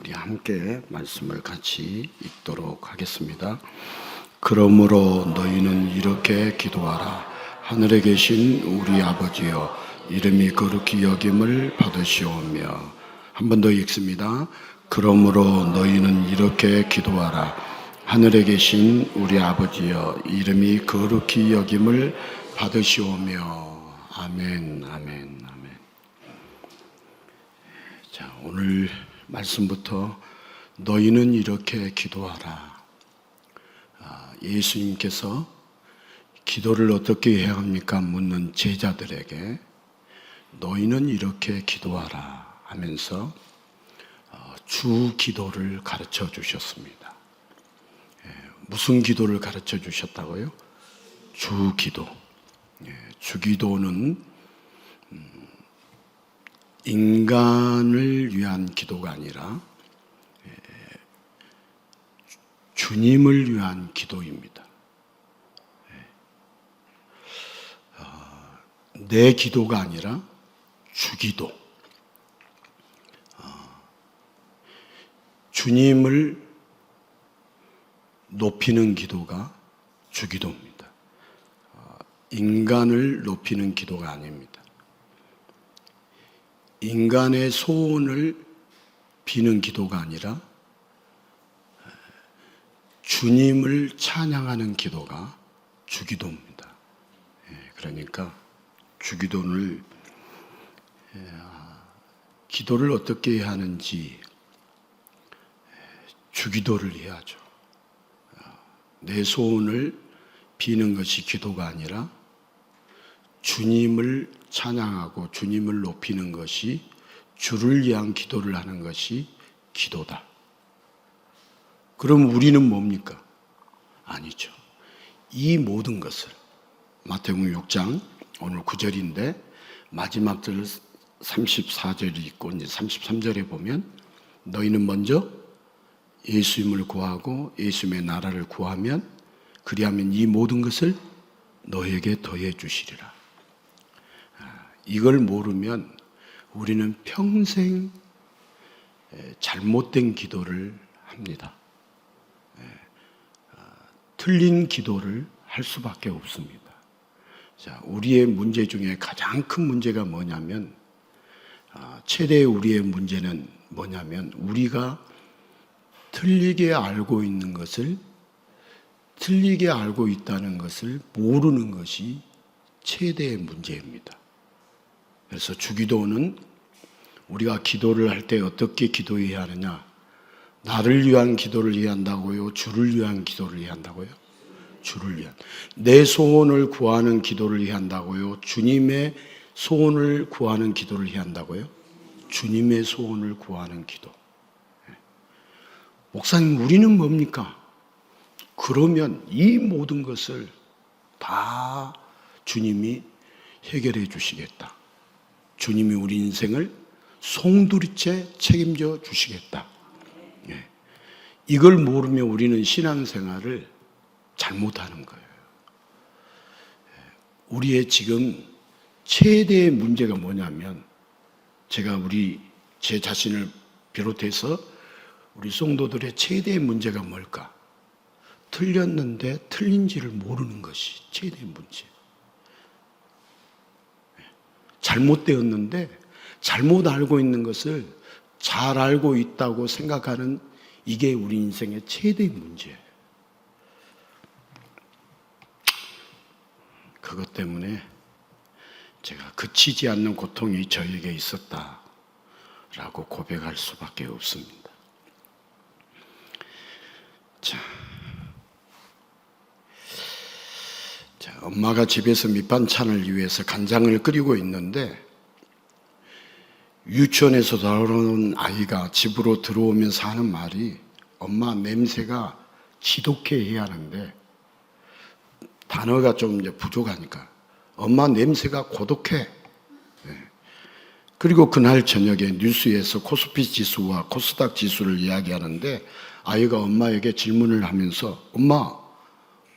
우리 함께 말씀을 같이 읽도록 하겠습니다. 그러므로 너희는 이렇게 기도하라. 하늘에 계신 우리 아버지여, 이름이 거룩히 여김을 받으시오며. 한 번 더 읽습니다. 그러므로 너희는 이렇게 기도하라. 하늘에 계신 우리 아버지여, 이름이 거룩히 여김을 받으시오며. 아멘, 아멘, 아멘. 자, 오늘 말씀부터 너희는 이렇게 기도하라. 예수님께서 기도를 어떻게 해야 합니까? 묻는 제자들에게 너희는 이렇게 기도하라 하면서 주 기도를 가르쳐 주셨습니다. 무슨 기도를 가르쳐 주셨다고요? 주 기도. 주 기도는 인간을 위한 기도가 아니라 주님을 위한 기도입니다. 내 기도가 아니라 주 기도. 주님을 높이는 기도가 주 기도입니다. 인간을 높이는 기도가 아닙니다. 인간의 소원을 비는 기도가 아니라 주님을 찬양하는 기도가 주기도입니다. 그러니까 주기도를 기도를 어떻게 해야 하는지 주기도를 해야죠. 내 소원을 비는 것이 기도가 아니라 주님을 찬양하고 주님을 높이는 것이, 주를 위한 기도를 하는 것이 기도다. 그럼 우리는 뭡니까? 아니죠. 이 모든 것을 마태복음 6장 오늘 9절인데 마지막 절 34절이 있고 이제 33절에 보면 너희는 먼저 예수님을 구하고 예수님의 나라를 구하면 그리하면 이 모든 것을 너에게 더해 주시리라. 이걸 모르면 우리는 평생 잘못된 기도를 합니다. 틀린 기도를 할 수밖에 없습니다. 자, 우리의 문제 중에 가장 큰 문제가 뭐냐면, 최대의 우리의 문제는 뭐냐면, 우리가 틀리게 알고 있는 것을, 틀리게 알고 있다는 것을 모르는 것이 최대의 문제입니다. 그래서 주기도는 우리가 기도를 할 때 어떻게 기도해야 하느냐? 나를 위한 기도를 해야 한다고요? 주를 위한 기도를 해야 한다고요? 주를 위한. 내 소원을 구하는 기도를 해야 한다고요? 주님의 소원을 구하는 기도를 해야 한다고요? 주님의 소원을 구하는 기도. 목사님, 우리는 뭡니까? 그러면 이 모든 것을 다 주님이 해결해 주시겠다. 주님이 우리 인생을 송두리째 책임져 주시겠다. 이걸 모르면 우리는 신앙생활을 잘못하는 거예요. 우리의 지금 최대의 문제가 뭐냐면, 제가 제 자신을 비롯해서 우리 성도들의 최대의 문제가 뭘까? 틀렸는데 틀린지를 모르는 것이 최대의 문제. 잘못되었는데 잘못 알고 있는 것을 잘 알고 있다고 생각하는, 이게 우리 인생의 최대의 문제예요. 그것 때문에 제가 그치지 않는 고통이 저에게 있었다라고 고백할 수밖에 없습니다. 자, 엄마가 집에서 밑반찬을 위해서 간장을 끓이고 있는데 유치원에서 돌아온 아이가 집으로 들어오면서 하는 말이, 엄마 냄새가 지독해 하는데 단어가 좀 이제 부족하니까 엄마 냄새가 고독해. 그리고 그날 저녁에 뉴스에서 코스피 지수와 코스닥 지수를 이야기하는데 아이가 엄마에게 질문을 하면서, 엄마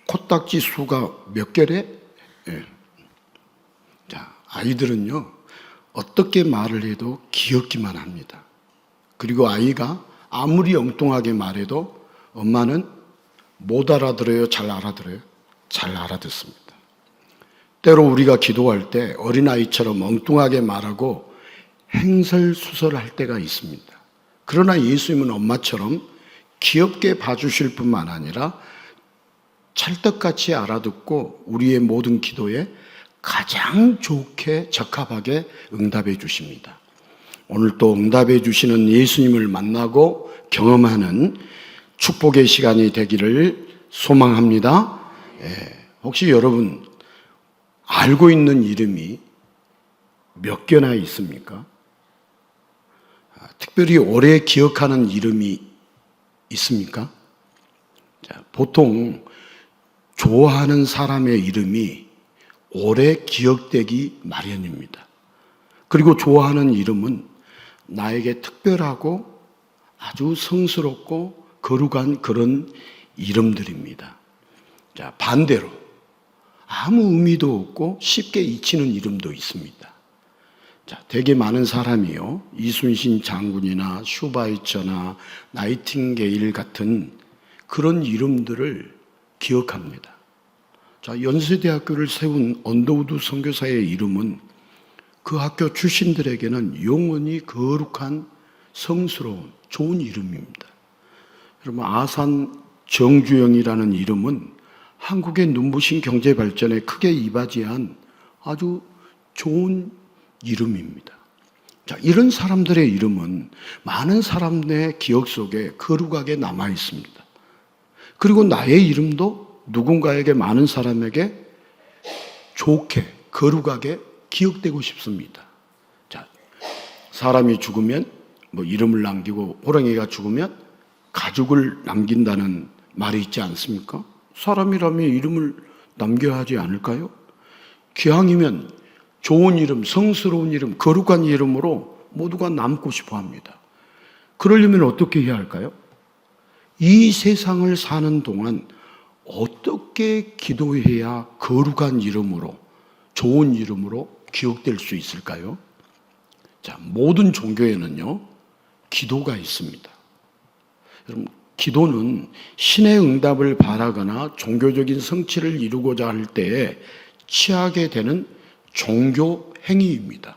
코스닥 지수가 몇 개래? 자, 아이들은요 어떻게 말을 해도 귀엽기만 합니다. 그리고 아이가 아무리 엉뚱하게 말해도 엄마는 못 알아들어요? 잘 알아들어요? 잘 알아듣습니다. 때로 우리가 기도할 때 어린아이처럼 엉뚱하게 말하고 행설수설할 때가 있습니다. 그러나 예수님은 엄마처럼 귀엽게 봐주실 뿐만 아니라 찰떡같이 알아듣고 우리의 모든 기도에 가장 좋게 적합하게 응답해 주십니다. 오늘 또 응답해 주시는 예수님을 만나고 경험하는 축복의 시간이 되기를 소망합니다. 혹시 여러분 알고 있는 이름이 몇 개나 있습니까? 특별히 오래 기억하는 이름이 있습니까? 자, 보통 좋아하는 사람의 이름이 오래 기억되기 마련입니다. 그리고 좋아하는 이름은 나에게 특별하고 아주 성스럽고 거룩한 그런 이름들입니다. 자, 반대로 아무 의미도 없고 쉽게 잊히는 이름도 있습니다. 자, 되게 많은 사람이요, 이순신 장군이나 슈바이처나 나이팅게일 같은 그런 이름들을 기억합니다. 자, 연세대학교를 세운 언더우드 선교사의 이름은 그 학교 출신들에게는 영원히 거룩한 성스러운 좋은 이름입니다. 여러분, 아산 정주영이라는 이름은 한국의 눈부신 경제 발전에 크게 이바지한 아주 좋은 이름입니다. 자, 이런 사람들의 이름은 많은 사람들의 기억 속에 거룩하게 남아 있습니다. 그리고 나의 이름도 누군가에게, 많은 사람에게 좋게 거룩하게 기억되고 싶습니다. 자, 사람이 죽으면 이름을 남기고 호랑이가 죽으면 가죽을 남긴다는 말이 있지 않습니까? 사람이라면 이름을 남겨야 하지 않을까요? 기왕이면 좋은 이름, 성스러운 이름, 거룩한 이름으로 모두가 남고 싶어 합니다. 그러려면 어떻게 해야 할까요? 이 세상을 사는 동안 어떻게 기도해야 거룩한 이름으로, 좋은 이름으로 기억될 수 있을까요? 자, 모든 종교에는요, 기도가 있습니다. 여러분, 기도는 신의 응답을 바라거나 종교적인 성취를 이루고자 할 때에 취하게 되는 종교 행위입니다.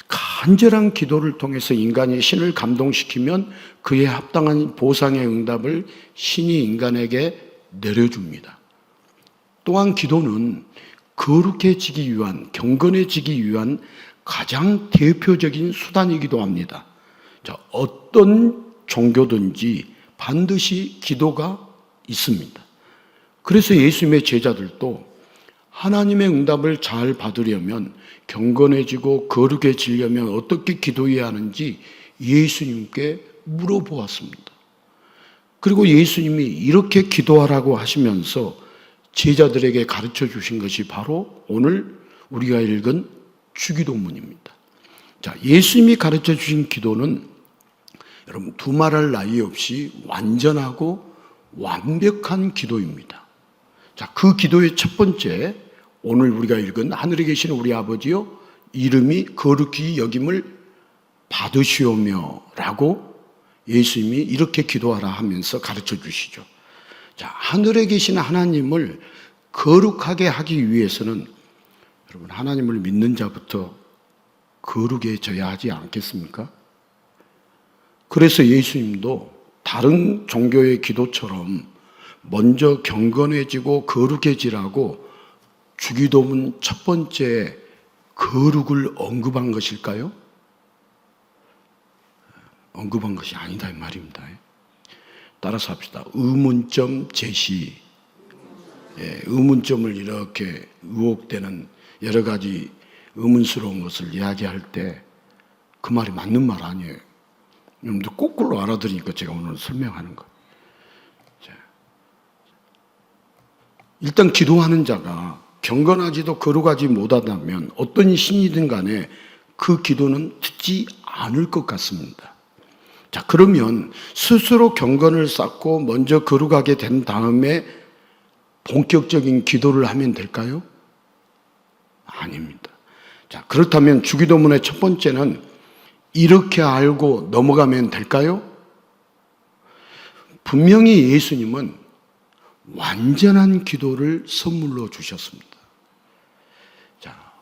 간절한 기도를 통해서 인간이 신을 감동시키면 그에 합당한 보상의 응답을 신이 인간에게 내려줍니다. 또한 기도는 거룩해지기 위한, 경건해지기 위한 가장 대표적인 수단이기도 합니다. 자, 어떤 종교든지 반드시 기도가 있습니다. 그래서 예수님의 제자들도 하나님의 응답을 잘 받으려면, 경건해지고 거룩해지려면 어떻게 기도해야 하는지 예수님께 물어보았습니다. 그리고 예수님이 이렇게 기도하라고 하시면서 제자들에게 가르쳐 주신 것이 바로 오늘 우리가 읽은 주기도문입니다. 자, 예수님이 가르쳐 주신 기도는 여러분 두말할 나위 없이 완전하고 완벽한 기도입니다. 자, 그 기도의 첫 번째, 오늘 우리가 읽은 하늘에 계신 우리 아버지여 이름이 거룩히 여김을 받으시오며 라고 예수님이 이렇게 기도하라 하면서 가르쳐 주시죠. 자, 하늘에 계신 하나님을 거룩하게 하기 위해서는 여러분 하나님을 믿는 자부터 거룩해져야 하지 않겠습니까? 그래서 예수님도 다른 종교의 기도처럼 먼저 경건해지고 거룩해지라고 주기도문 첫 번째 거룩을 언급한 것일까요? 언급한 것이 아니다 이 말입니다. 따라서 합시다. 의문점 제시. 의문점을 이렇게 의혹되는 여러 가지 의문스러운 것을 이야기할 때 그 말이 맞는 말 아니에요. 여러분들 거꾸로 알아들으니까 제가 오늘 설명하는 것. 일단 기도하는 자가 경건하지도 거룩하지 못하다면 어떤 신이든 간에 그 기도는 듣지 않을 것 같습니다. 자, 그러면 스스로 경건을 쌓고 먼저 거룩하게 된 다음에 본격적인 기도를 하면 될까요? 아닙니다. 자, 그렇다면 주기도문의 첫 번째는 이렇게 알고 넘어가면 될까요? 분명히 예수님은 완전한 기도를 선물로 주셨습니다. 자,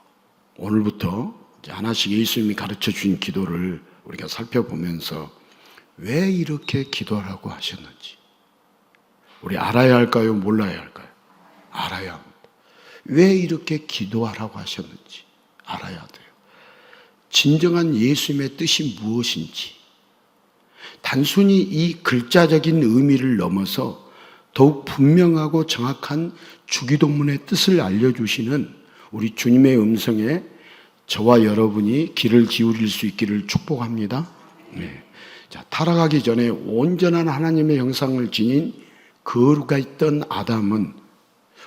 오늘부터 이제 하나씩 예수님이 가르쳐 주신 기도를 우리가 살펴보면서 왜 이렇게 기도하라고 하셨는지 우리 알아야 할까요? 몰라야 할까요? 알아야 합니다. 왜 이렇게 기도하라고 하셨는지 알아야 돼요. 진정한 예수님의 뜻이 무엇인지, 단순히 이 글자적인 의미를 넘어서 더욱 분명하고 정확한 주기도문의 뜻을 알려주시는 우리 주님의 음성에 저와 여러분이 귀를 기울일 수 있기를 축복합니다. 네. 자, 타락하기 전에 온전한 하나님의 형상을 지닌 거루가 있던 아담은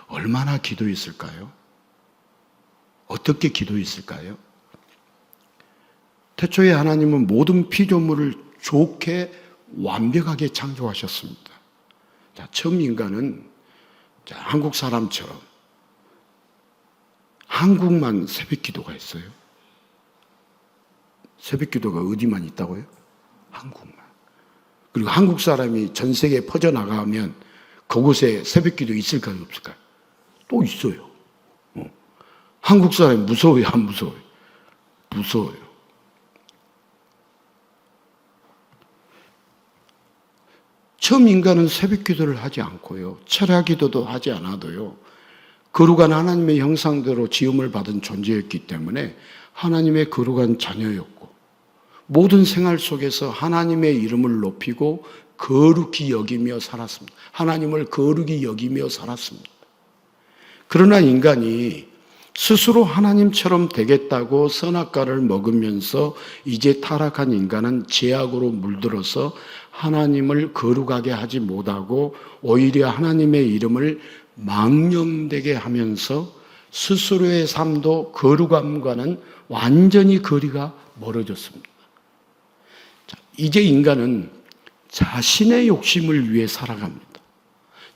얼마나 기도했을까요? 어떻게 기도했을까요? 태초에 하나님은 모든 피조물을 좋게 완벽하게 창조하셨습니다. 자, 처음 인간은 한국 사람처럼 한국만 새벽 기도가 있어요. 새벽 기도가 어디만 있다고요? 한국만. 그리고 한국 사람이 전 세계에 퍼져나가면 그곳에 새벽 기도 있을까요? 없을까요? 또 있어요. 한국 사람이 무서워요? 안 무서워요? 무서워요. 처음 인간은 새벽 기도를 하지 않고요. 철야 기도도 하지 않아도요. 거룩한 하나님의 형상대로 지음을 받은 존재였기 때문에 하나님의 거룩한 자녀였고 모든 생활 속에서 하나님의 이름을 높이고 거룩히 여기며 살았습니다. 하나님을 거룩히 여기며 살았습니다. 그러나 인간이 스스로 하나님처럼 되겠다고 선악과를 먹으면서 이제 타락한 인간은 죄악으로 물들어서 하나님을 거룩하게 하지 못하고 오히려 하나님의 이름을 망령되게 하면서 스스로의 삶도 거룩함과는 완전히 거리가 멀어졌습니다. 자, 이제 인간은 자신의 욕심을 위해 살아갑니다.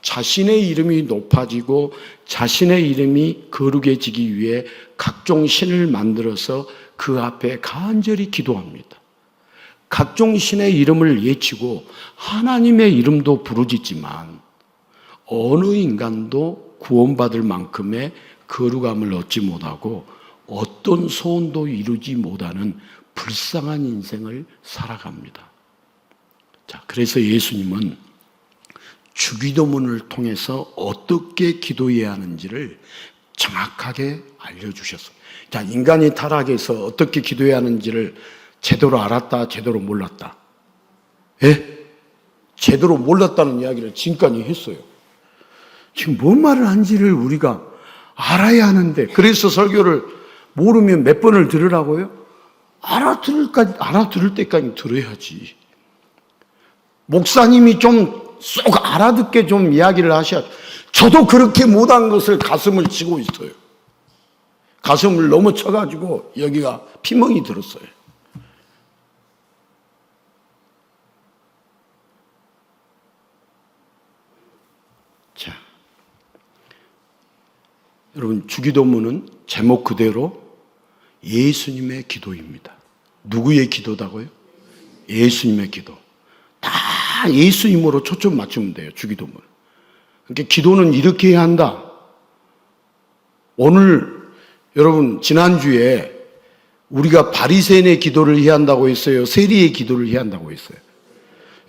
자신의 이름이 높아지고 자신의 이름이 거룩해지기 위해 각종 신을 만들어서 그 앞에 간절히 기도합니다. 각종 신의 이름을 외치고 하나님의 이름도 부르짖지만 어느 인간도 구원받을 만큼의 거룩함을 얻지 못하고 어떤 소원도 이루지 못하는 불쌍한 인생을 살아갑니다. 자, 그래서 예수님은 주기도문을 통해서 어떻게 기도해야 하는지를 정확하게 알려주셨습니다. 자, 인간이 타락해서 어떻게 기도해야 하는지를 제대로 알았다, 제대로 몰랐다. 예? 제대로 몰랐다는 이야기를 지금까지 했어요. 지금 뭔 말을 한지를 우리가 알아야 하는데, 그래서 설교를 모르면 몇 번을 들으라고요? 알아들을 때까지 들어야지. 목사님이 좀 쏙 알아듣게 좀 이야기를 하셔야. 저도 그렇게 못한 것을 가슴을 치고 있어요. 가슴을 넘어쳐가지고 여기가 피멍이 들었어요. 자, 여러분, 주기도문은 제목 그대로 예수님의 기도입니다. 누구의 기도다고요? 예수님의 기도. 다 예수님으로 초점 맞추면 돼요, 주기도문. 그러니까 기도는 이렇게 해야 한다. 오늘 여러분, 지난주에 우리가 바리새인의 기도를 해야 한다고 했어요? 세리의 기도를 해야 한다고 했어요?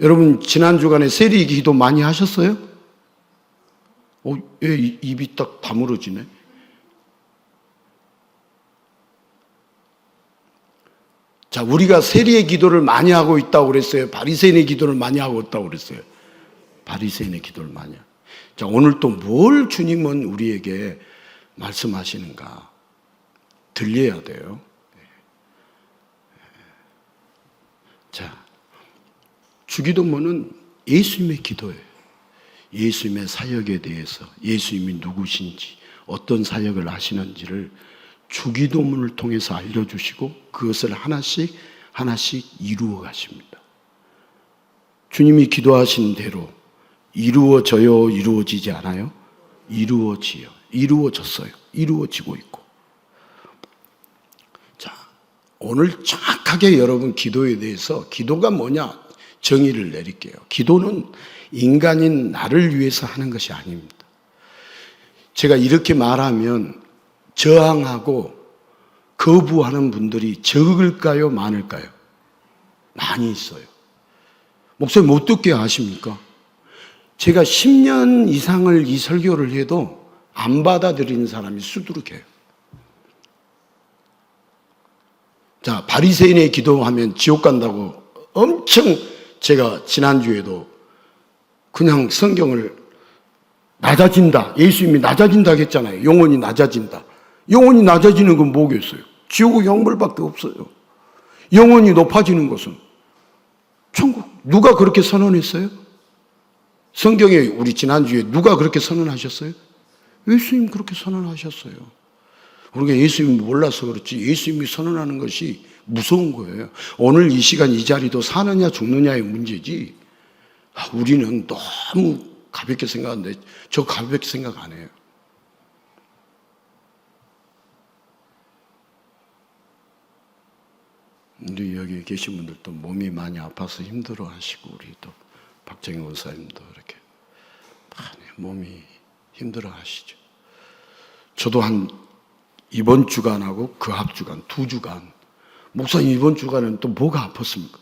여러분, 지난 주간에 세리의 기도 많이 하셨어요? 왜 입이 딱 다물어지네? 자, 우리가 세리의 기도를 많이 하고 있다고 그랬어요? 바리새인의 기도를 많이 하고 있다고 그랬어요? 바리새인의 기도를 많이 하고. 자, 오늘 또 뭘 주님은 우리에게 말씀하시는가? 들려야 돼요. 자, 주기도문은 예수님의 기도예요. 예수님의 사역에 대해서, 예수님이 누구신지, 어떤 사역을 하시는지를 주기도문을 통해서 알려주시고 그것을 하나씩 하나씩 이루어 가십니다. 주님이 기도하신 대로 이루어져요? 이루어지지 않아요? 이루어지요. 이루어졌어요. 이루어지고 있고. 자, 오늘 정확하게 여러분 기도에 대해서, 기도가 뭐냐? 정의를 내릴게요. 기도는 인간인 나를 위해서 하는 것이 아닙니다. 제가 이렇게 말하면 저항하고 거부하는 분들이 적을까요? 많을까요? 많이 있어요. 목사님 어떻게 아십니까? 제가 10년 이상을 이 설교를 해도 안 받아들이는 사람이 수두룩해요. 자, 바리새인의 기도하면 지옥 간다고 엄청 제가 지난주에도 그냥 성경을 낮아진다, 예수님이 낮아진다 했잖아요. 영혼이 낮아진다. 영혼이 낮아지는 건 뭐겠어요? 지옥의 형벌밖에 없어요. 영혼이 높아지는 것은 천국. 누가 그렇게 선언했어요? 성경에 우리 지난주에 누가 그렇게 선언하셨어요? 예수님 그렇게 선언하셨어요. 우리가 예수님을 몰라서 그렇지 예수님이 선언하는 것이 무서운 거예요. 오늘 이 시간 이 자리도 사느냐 죽느냐의 문제지 우리는 너무 가볍게 생각하는데 저 가볍게 생각 안 해요. 우리 여기 계신 분들도 몸이 많이 아파서 힘들어 하시고 우리 또 박정희 원사님도 이렇게 많이 몸이 힘들어 하시죠. 저도 한 이번 주간하고 그 앞주간 2주간 목사님 이번 주간은 또 뭐가 아팠습니까?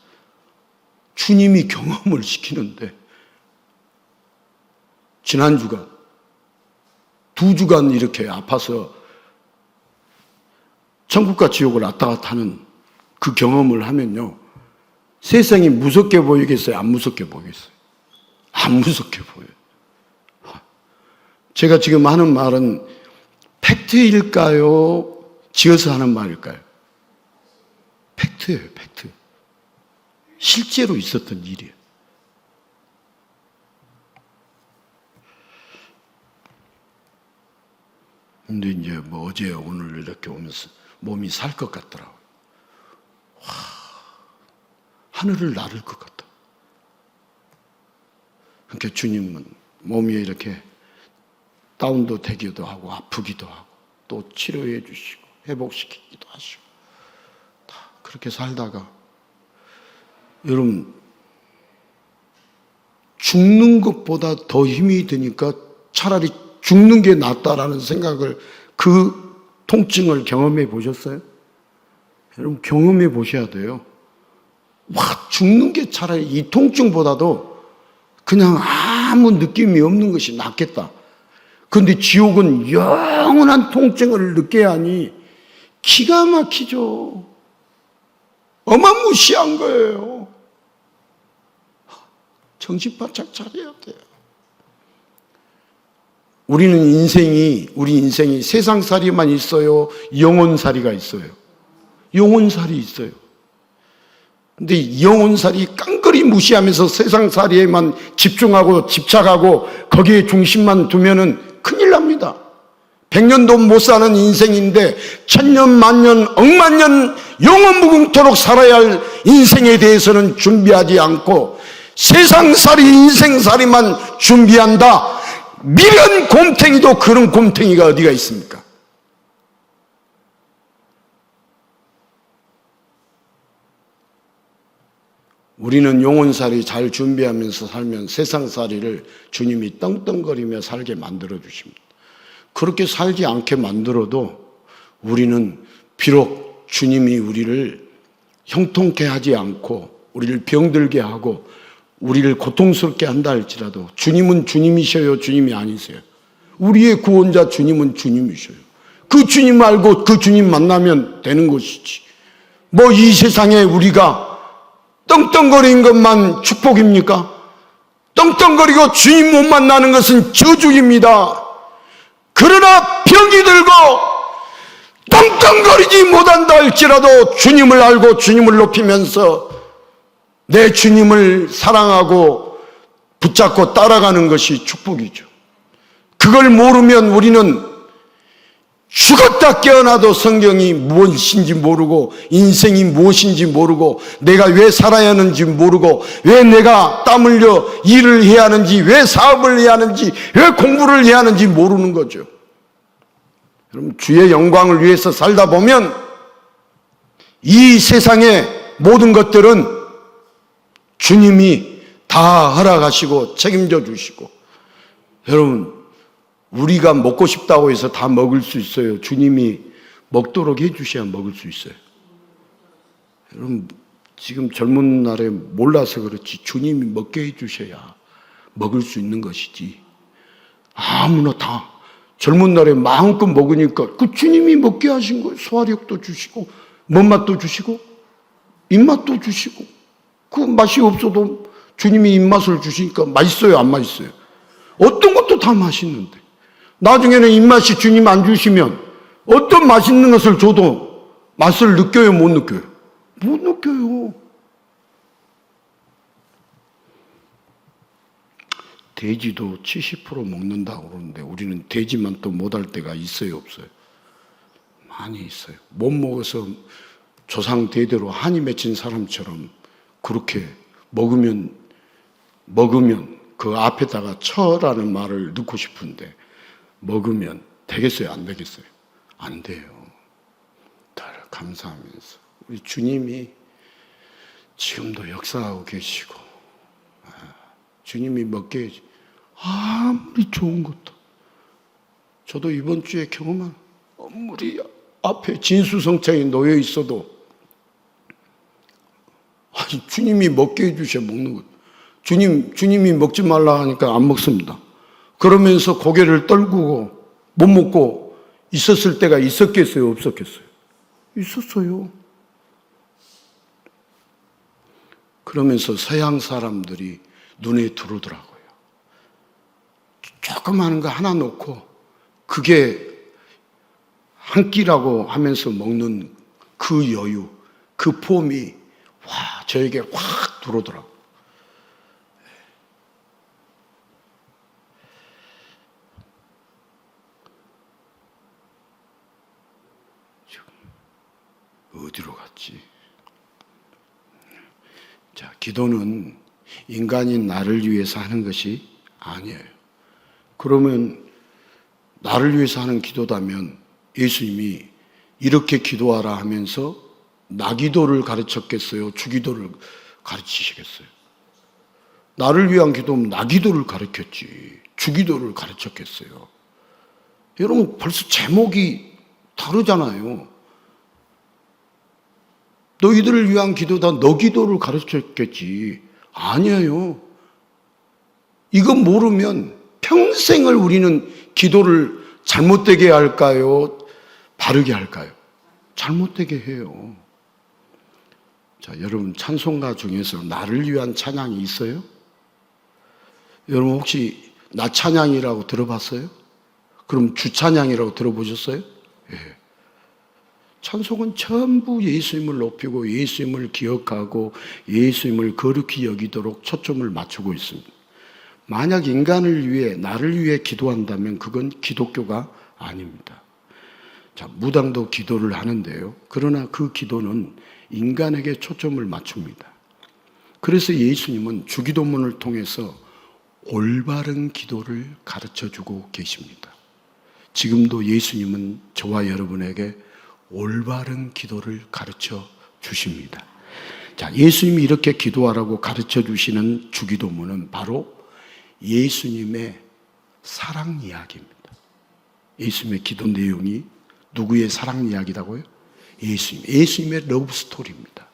주님이 경험을 시키는데 지난 주간 2주간 이렇게 아파서 천국과 지옥을 왔다 갔다 하는 그 경험을 하면요 세상이 무섭게 보이겠어요? 안 무섭게 보이겠어요? 안 무섭게 보여요. 제가 지금 하는 말은 팩트일까요? 지어서 하는 말일까요? 팩트예요, 팩트. 실제로 있었던 일이에요. 근데 이제 뭐 어제 오늘 이렇게 오면서 몸이 살 것 같더라고요. 와, 하늘을 나를 것 같다. 그러니까 주님은 몸이 이렇게 다운도 되기도 하고 아프기도 하고 또 치료해 주시고 회복시키기도 하시고 다 그렇게 살다가 여러분 죽는 것보다 더 힘이 드니까 차라리 죽는 게 낫다라는 생각을 그 통증을 경험해 보셨어요? 여러분 경험해 보셔야 돼요. 와 죽는 게 차라리 이 통증보다도 그냥 아무 느낌이 없는 것이 낫겠다. 그런데 지옥은 영원한 통증을 느껴야 하니 기가 막히죠. 어마무시한 거예요. 정신 바짝 차려야 돼요. 우리 인생이 세상살이만 있어요? 영혼살이가 있어요? 영혼살이 있어요. 근데 영혼살이 깡그리 무시하면서 세상살이에만 집중하고 집착하고 거기에 중심만 두면은 큰일 납니다. 100년도 못 사는 인생인데 1000년, 만년, 억만년 영원 무궁토록 살아야 할 인생에 대해서는 준비하지 않고 세상살이 인생살이만 준비한다. 미련 곰탱이도 그런 곰탱이가 어디가 있습니까? 우리는 영혼살이 잘 준비하면서 살면 세상살이를 주님이 떵떵거리며 살게 만들어 주십니다. 그렇게 살지 않게 만들어도 우리는 비록 주님이 우리를 형통케 하지 않고 우리를 병들게 하고 우리를 고통스럽게 한다 할지라도 주님은 주님이셔요? 주님이 아니세요? 우리의 구원자 주님은 주님이셔요. 그 주님 알고 그 주님 만나면 되는 것이지. 뭐 이 세상에 우리가 떵떵거리는 것만 축복입니까? 떵떵거리고 주님 못 만나는 것은 저주입니다. 그러나 병이 들고 떵떵거리지 못한다 할지라도 주님을 알고 주님을 높이면서 내 주님을 사랑하고 붙잡고 따라가는 것이 축복이죠. 그걸 모르면 우리는 죽었다 깨어나도 성경이 무엇인지 모르고 인생이 무엇인지 모르고 내가 왜 살아야 하는지 모르고 왜 내가 땀 흘려 일을 해야 하는지 왜 사업을 해야 하는지 왜 공부를 해야 하는지 모르는 거죠. 여러분 주의 영광을 위해서 살다 보면 이 세상의 모든 것들은 주님이 다 허락하시고 책임져 주시고, 여러분, 우리가 먹고 싶다고 해서 다 먹을 수 있어요? 주님이 먹도록 해주셔야 먹을 수 있어요. 여러분, 지금 젊은 날에 몰라서 그렇지 주님이 먹게 해주셔야 먹을 수 있는 것이지, 아무나 다 젊은 날에 마음껏 먹으니까 그 주님이 먹게 하신 거예요. 소화력도 주시고 먹맛도 주시고 입맛도 주시고, 그 맛이 없어도 주님이 입맛을 주시니까 맛있어요, 안 맛있어요? 어떤 것도 다 맛있는데 나중에는 입맛이 주님 안 주시면 어떤 맛있는 것을 줘도 맛을 느껴요, 못 느껴요? 못 느껴요. 돼지도 70% 먹는다고 그러는데 우리는 돼지만 또 못할 때가 있어요, 없어요? 많이 있어요. 못 먹어서 조상 대대로 한이 맺힌 사람처럼 그렇게 먹으면 그 앞에다가 처라는 말을 넣고 싶은데 먹으면 되겠어요, 안 되겠어요? 안 돼요. 다 감사하면서 우리 주님이 지금도 역사하고 계시고, 주님이 먹게 해주, 아무리 좋은 것도, 저도 이번 주에 경험한, 아무리 앞에 진수성찬이 놓여 있어도 주님이 먹게 해주셔 먹는 것. 주님이 먹지 말라 하니까 안 먹습니다. 그러면서 고개를 떨구고 못 먹고 있었을 때가 있었겠어요, 없었겠어요? 있었어요. 그러면서 서양 사람들이 눈에 들어오더라고요. 조그마한 거 하나 놓고 그게 한 끼라고 하면서 먹는 그 여유, 그 폼이 저에게 확 들어오더라고요. 어디로 갔지? 자, 기도는 인간인 나를 위해서 하는 것이 아니에요. 그러면 나를 위해서 하는 기도다면 예수님이 이렇게 기도하라 하면서 나 기도를 가르쳤겠어요? 주 기도를 가르치시겠어요? 나를 위한 기도면 나 기도를 가르쳤지 주 기도를 가르쳤겠어요? 여러분, 벌써 제목이 다르잖아요. 너희들을 위한 기도다, 너 기도를 가르쳤겠지. 아니에요. 이거 모르면 평생을 우리는 기도를 잘못되게 할까요? 바르게 할까요? 잘못되게 해요. 자, 여러분, 찬송가 중에서 나를 위한 찬양이 있어요? 여러분, 혹시 나 찬양이라고 들어봤어요? 그럼 주 찬양이라고 들어보셨어요? 예. 찬송은 전부 예수님을 높이고 예수님을 기억하고 예수님을 거룩히 여기도록 초점을 맞추고 있습니다. 만약 인간을 위해, 나를 위해 기도한다면 그건 기독교가 아닙니다. 자, 무당도 기도를 하는데요. 그러나 그 기도는 인간에게 초점을 맞춥니다. 그래서 예수님은 주기도문을 통해서 올바른 기도를 가르쳐주고 계십니다. 지금도 예수님은 저와 여러분에게 올바른 기도를 가르쳐 주십니다. 자, 예수님이 이렇게 기도하라고 가르쳐 주시는 주기도문은 바로 예수님의 사랑 이야기입니다. 예수님의 기도 내용이 누구의 사랑 이야기라고요? 예수님의 러브 스토리입니다.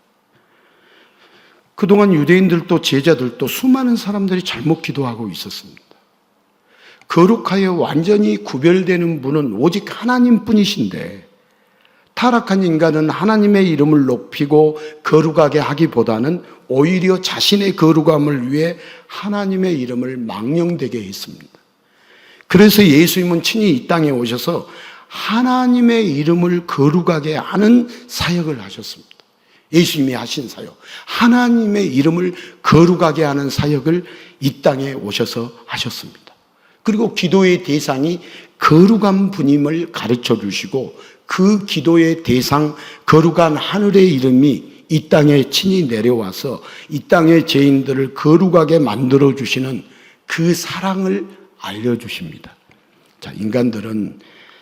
그동안 유대인들도 제자들도 수많은 사람들이 잘못 기도하고 있었습니다. 거룩하여 완전히 구별되는 분은 오직 하나님뿐이신데 타락한 인간은 하나님의 이름을 높이고 거룩하게 하기보다는 오히려 자신의 거룩함을 위해 하나님의 이름을 망령되게 했습니다. 그래서 예수님은 친히 이 땅에 오셔서 하나님의 이름을 거룩하게 하는 사역을 하셨습니다. 예수님이 하신 사역, 하나님의 이름을 거룩하게 하는 사역을 이 땅에 오셔서 하셨습니다. 그리고 기도의 대상이 거룩한 분임을 가르쳐 주시고 그 기도의 대상, 거룩한 하늘의 이름이 이 땅에 친히 내려와서 이 땅의 죄인들을 거룩하게 만들어 주시는 그 사랑을 알려주십니다. 자, 인간들은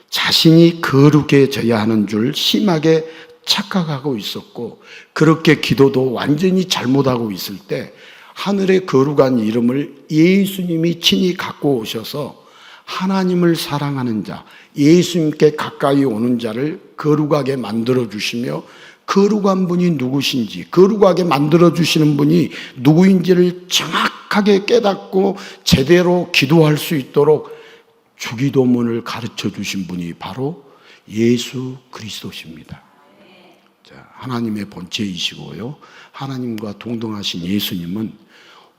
자신이 거룩해져야 하는 줄 심하게 착각하고 있었고 그렇게 기도도 완전히 잘못하고 있을 때 하늘의 거룩한 이름을 예수님이 친히 갖고 오셔서 하나님을 사랑하는 자, 예수님께 가까이 오는 자를 거룩하게 만들어 주시며 거룩한 분이 누구신지, 거룩하게 만들어 주시는 분이 누구인지를 정확하게 깨닫고 제대로 기도할 수 있도록 주기도문을 가르쳐 주신 분이 바로 예수 그리스도십니다. 자, 하나님의 본체이시고요. 하나님과 동등하신 예수님은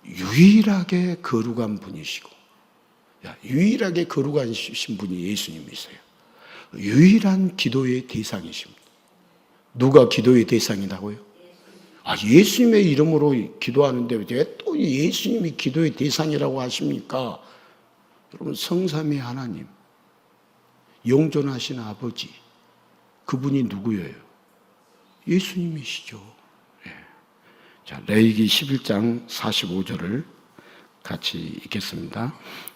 유일하게 거룩한 분이시고, 유일하게 거룩하신 분이 예수님이세요. 유일한 기도의 대상이십니다. 누가 기도의 대상이라고요? 예수님의 이름으로 기도하는데 왜 또 예수님이 기도의 대상이라고 하십니까? 여러분, 성삼위 하나님, 영존하신 아버지, 그분이 누구예요? 예수님이시죠. 자, 레위기 11장 45절을 같이 읽겠습니다.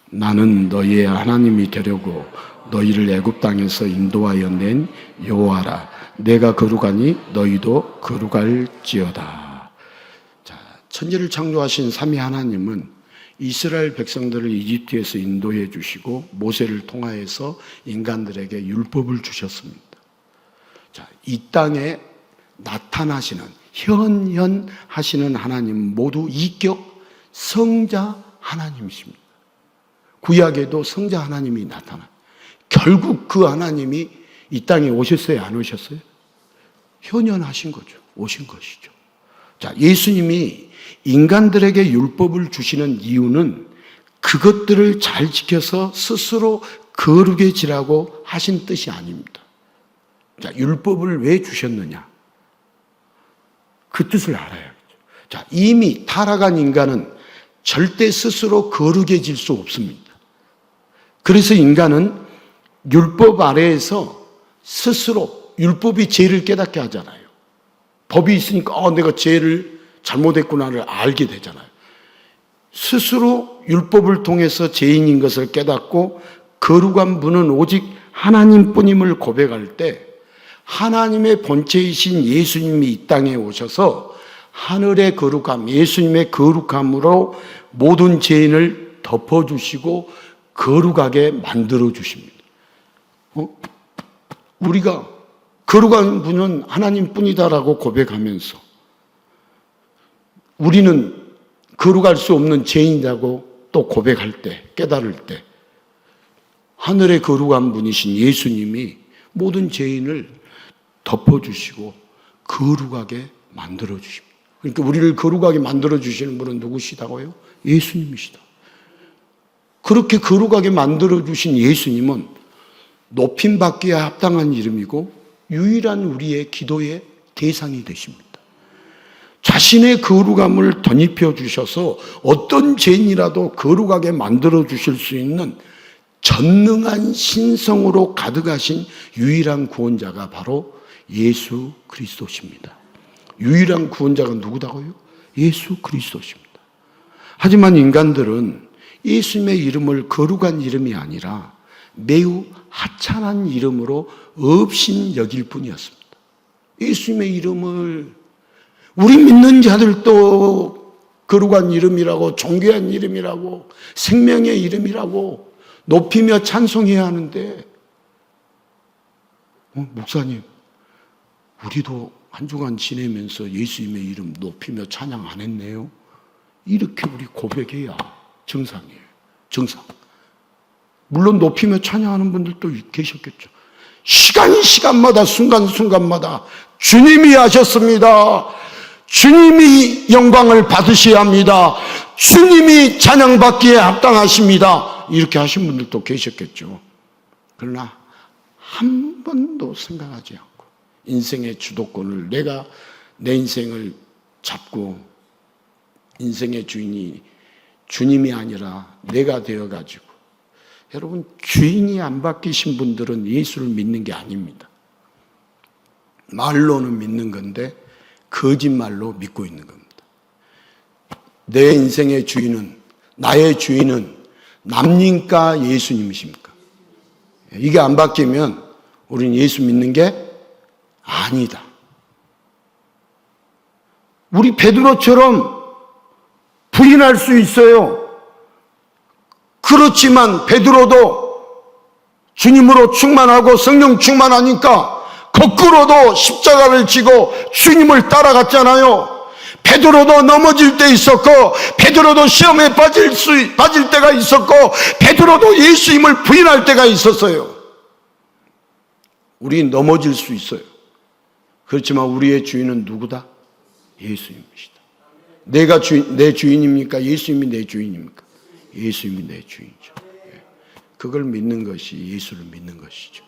나는 너희의 하나님이 되려고 너희를 애굽 땅에서 인도하여 낸 여호와라. 내가 거룩하니 너희도 거룩할지어다. 자, 천지를 창조하신 삼위 하나님은 이스라엘 백성들을 이집트에서 인도해 주시고 모세를 통하여서 인간들에게 율법을 주셨습니다. 자, 이 땅에 나타나시는 현현하시는 하나님 모두 이격 성자 하나님이십니다. 구약에도 성자 하나님이 나타나. 결국 그 하나님이 이 땅에 오셨어요, 안 오셨어요? 현현하신 거죠. 오신 것이죠. 자, 예수님이 인간들에게 율법을 주시는 이유는 그것들을 잘 지켜서 스스로 거룩해지라고 하신 뜻이 아닙니다. 자, 율법을 왜 주셨느냐? 그 뜻을 알아야죠. 자, 이미 타락한 인간은 절대 스스로 거룩해질 수 없습니다. 그래서 인간은 율법 아래에서 스스로 율법이 죄를 깨닫게 하잖아요. 법이 있으니까 내가 죄를 잘못했구나를 알게 되잖아요. 스스로 율법을 통해서 죄인인 것을 깨닫고 거룩한 분은 오직 하나님뿐임을 고백할 때 하나님의 본체이신 예수님이 이 땅에 오셔서 하늘의 거룩함, 예수님의 거룩함으로 모든 죄인을 덮어주시고 거룩하게 만들어주십니다. 우리가 거룩한 분은 하나님뿐이다라고 고백하면서 우리는 거룩할 수 없는 죄인이라고 또 고백할 때, 깨달을 때 하늘의 거룩한 분이신 예수님이 모든 죄인을 덮어주시고 거룩하게 만들어주십니다. 그러니까 우리를 거룩하게 만들어주시는 분은 누구시다고요? 예수님이시다. 그렇게 거룩하게 만들어주신 예수님은 높임받기에 합당한 이름이고 유일한 우리의 기도의 대상이 되십니다. 자신의 거룩함을 덧입혀 주셔서 어떤 죄인이라도 거룩하게 만들어 주실 수 있는 전능한 신성으로 가득하신 유일한 구원자가 바로 예수 그리스도십니다. 유일한 구원자가 누구다고요? 예수 그리스도십니다. 하지만 인간들은 예수님의 이름을 거룩한 이름이 아니라 매우 하찮은 이름으로 업신 여길 뿐이었습니다. 예수님의 이름을 우리 믿는 자들도 거룩한 이름이라고, 존귀한 이름이라고, 생명의 이름이라고 높이며 찬송해야 하는데 목사님, 우리도 한 주간 지내면서 예수님의 이름 높이며 찬양 안 했네요. 이렇게 우리 고백해야 정상이에요. 정상. 물론 높이며 찬양하는 분들도 계셨겠죠. 시간마다 순간순간마다 주님이 하셨습니다. 주님이 영광을 받으셔야 합니다. 주님이 찬양받기에 합당하십니다. 이렇게 하신 분들도 계셨겠죠. 그러나 한 번도 생각하지 않고 인생의 주도권을 내가 내 인생을 잡고 인생의 주인이 주님이 아니라 내가 되어가지고, 여러분, 주인이 안 바뀌신 분들은 예수를 믿는 게 아닙니다. 말로는 믿는 건데 거짓말로 믿고 있는 겁니다. 내 인생의 주인은, 나의 주인은 남님과 예수님이십니까? 이게 안 바뀌면 우리는 예수 믿는 게 아니다. 우리 베드로처럼 부인할 수 있어요. 그렇지만 베드로도 주님으로 충만하고 성령 충만하니까 거꾸로도 십자가를 지고 주님을 따라갔잖아요. 베드로도 넘어질 때 있었고, 베드로도 시험에 빠질 때가 있었고, 베드로도 예수님을 부인할 때가 있었어요. 우리 넘어질 수 있어요. 그렇지만 우리의 주인은 누구다? 예수님이시다. 내가 내 주인입니까? 예수님이 내 주인입니까? 예수님이 내 주인이죠. 그걸 믿는 것이 예수를 믿는 것이죠.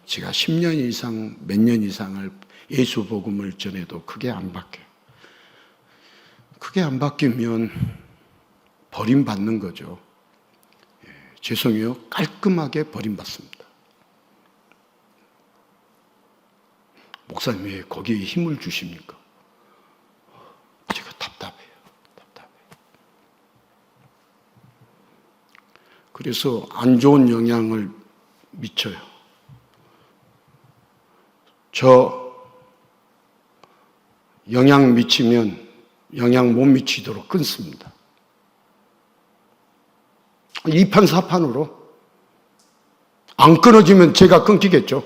제가 10년 이상, 몇 년 이상을 예수 복음을 전해도 그게 안 바뀌어요. 그게 안 바뀌면 버림받는 거죠. 죄송해요. 깔끔하게 버림받습니다. 목사님 왜 거기에 힘을 주십니까? 제가 답답해요. 그래서 안 좋은 영향을 미쳐요. 저 영향 미치면 영향 못 미치도록 끊습니다. 2판 4판으로 안 끊어지면 제가 끊기겠죠.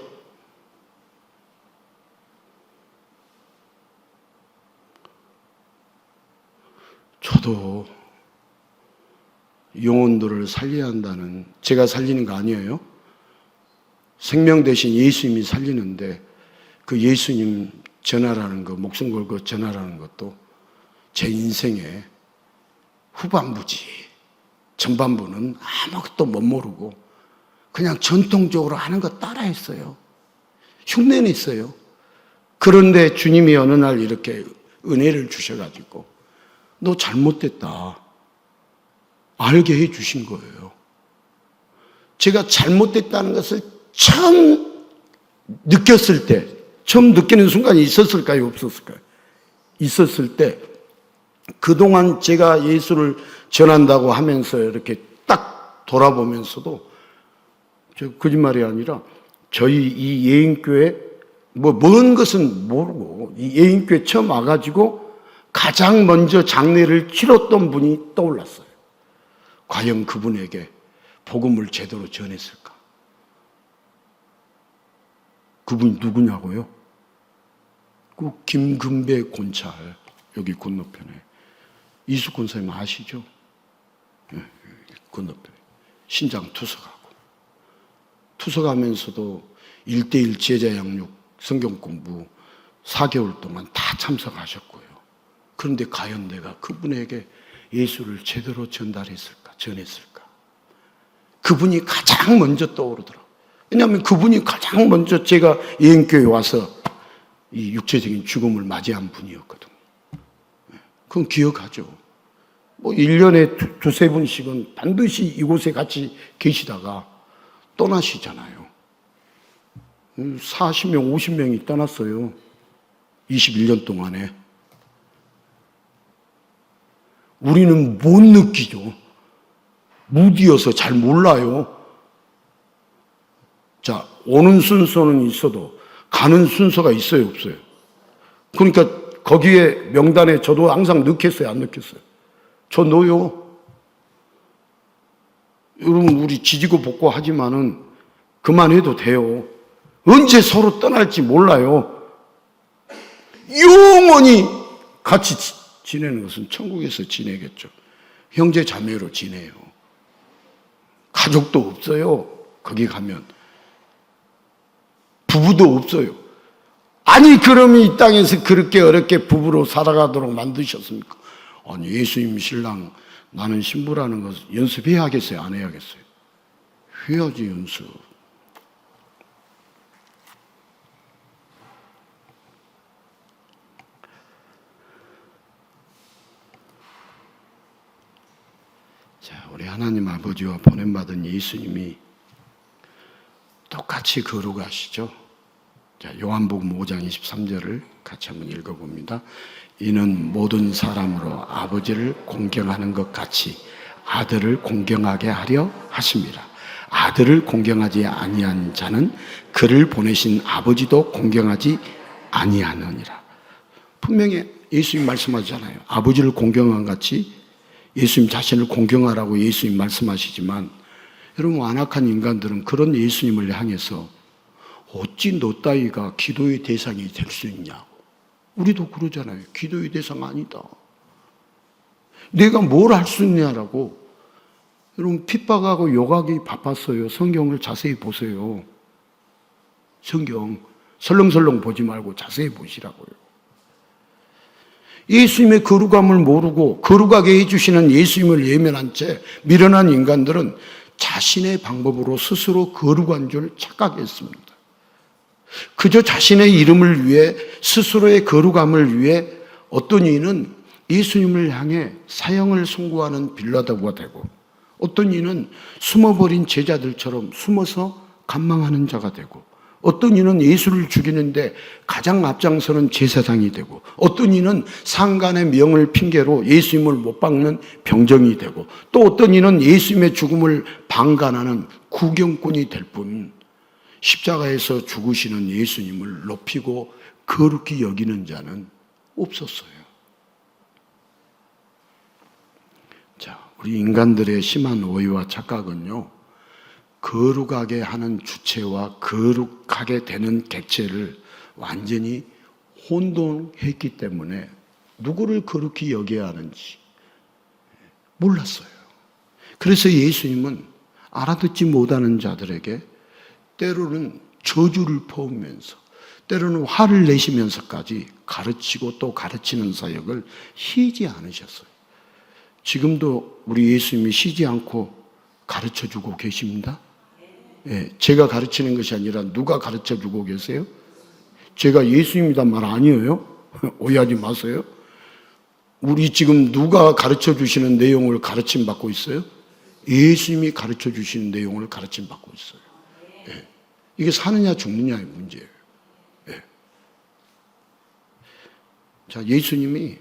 저도 영혼들을 살려야 한다는, 제가 살리는 거 아니에요. 생명 대신 예수님이 살리는데 그 예수님 전하라는 거, 목숨 걸고 전하라는 것도 제 인생의 후반부지. 전반부는 아무것도 못 모르고 그냥 전통적으로 하는 거 따라했어요. 흉내냈어요. 그런데 주님이 어느 날 이렇게 은혜를 주셔가지고 너 잘못됐다 알게 해 주신 거예요. 제가 잘못됐다는 것을 처음 느꼈을 때, 처음 느끼는 순간이 있었을까요? 없었을까요? 있었을 때 그동안 제가 예수를 전한다고 하면서 이렇게 딱 돌아보면서도, 저 거짓말이 아니라 저희 이 예인교회 먼 것은 모르고 이 예인교회 처음 와가지고 가장 먼저 장례를 치렀던 분이 떠올랐어요. 과연 그분에게 복음을 제대로 전했을까? 그분이 누구냐고요? 그 김금배 곤찰, 여기 건너편에 이수 권사님 아시죠? 건너편에 신장 투석하고, 투석하면서도 1:1 제자 양육 성경 공부 4개월 동안 다 참석하셨고요. 그런데 과연 내가 그분에게 예수를 제대로 전달했을까, 전했을까? 그분이 가장 먼저 떠오르더라고요. 왜냐하면 그분이 가장 먼저 제가 예인교회에 와서 이 육체적인 죽음을 맞이한 분이었거든요. 그건 기억하죠. 1년에 두세 분씩은 반드시 이곳에 같이 계시다가 떠나시잖아요. 40명, 50명이 떠났어요. 21년 동안에. 우리는 못 느끼죠. 무디어서 잘 몰라요. 자, 오는 순서는 있어도 가는 순서가 있어요, 없어요? 그러니까 거기에 명단에 저도 항상 넣겠어요, 안 넣겠어요? 저 넣어요. 여러분, 우리 지지고 볶고 하지만은 그만해도 돼요. 언제 서로 떠날지 몰라요. 영원히 같이 지내는 것은 천국에서 지내겠죠. 형제 자매로 지내요. 가족도 없어요. 거기 가면. 부부도 없어요. 아니, 그러면 이 땅에서 그렇게 어렵게 부부로 살아가도록 만드셨습니까? 아니, 예수님 신랑, 나는 신부라는 것을 연습해야 하겠어요? 안 해야겠어요? 해야지, 연습. 자, 우리 하나님 아버지와 보냄받은 예수님이 똑같이 거룩하시죠? 자, 요한복음 5장 23절을 같이 한번 읽어봅니다. 이는 모든 사람으로 아버지를 공경하는 것 같이 아들을 공경하게 하려 하심이라. 아들을 공경하지 아니한 자는 그를 보내신 아버지도 공경하지 아니하느니라. 분명히 예수님 말씀하잖아요. 아버지를 공경한 같이 예수님 자신을 공경하라고 예수님 말씀하시지만, 여러분, 완악한 인간들은 그런 예수님을 향해서 어찌 너 따위가 기도의 대상이 될 수 있냐고. 우리도 그러잖아요. 기도의 대상 아니다. 내가 뭘 할 수 있냐라고. 여러분, 핍박하고 욕하기 바빴어요. 성경을 자세히 보세요. 성경 설렁설렁 보지 말고 자세히 보시라고요. 예수님의 거룩함을 모르고 거룩하게 해주시는 예수님을 예면한 채 미련한 인간들은 자신의 방법으로 스스로 거룩한 줄 착각했습니다. 그저 자신의 이름을 위해, 스스로의 거룩함을 위해 어떤 이는 예수님을 향해 사형을 선고하는 빌라도가 되고, 어떤 이는 숨어버린 제자들처럼 숨어서 간망하는 자가 되고, 어떤 이는 예수를 죽이는데 가장 앞장서는 제사장이 되고, 어떤 이는 상간의 명을 핑계로 예수님을 못 박는 병정이 되고, 또 어떤 이는 예수님의 죽음을 방관하는 구경꾼이 될 뿐, 십자가에서 죽으시는 예수님을 높이고 거룩히 여기는 자는 없었어요. 자, 우리 인간들의 심한 오해와 착각은요, 거룩하게 하는 주체와 거룩하게 되는 객체를 완전히 혼동했기 때문에 누구를 거룩히 여겨야 하는지 몰랐어요. 그래서 예수님은 알아듣지 못하는 자들에게 때로는 저주를 퍼오면서, 때로는 화를 내시면서까지 가르치고 또 가르치는 사역을 쉬지 않으셨어요. 지금도 우리 예수님이 쉬지 않고 가르쳐주고 계십니다. 예, 제가 가르치는 것이 아니라 누가 가르쳐주고 계세요? 제가 예수님이란 말 아니에요. 오해하지 마세요. 우리 지금 누가 가르쳐주시는 내용을 가르침 받고 있어요? 예수님이 가르쳐주시는 내용을 가르침 받고 있어요. 예, 이게 사느냐 죽느냐의 문제예요. 예. 자, 예수님이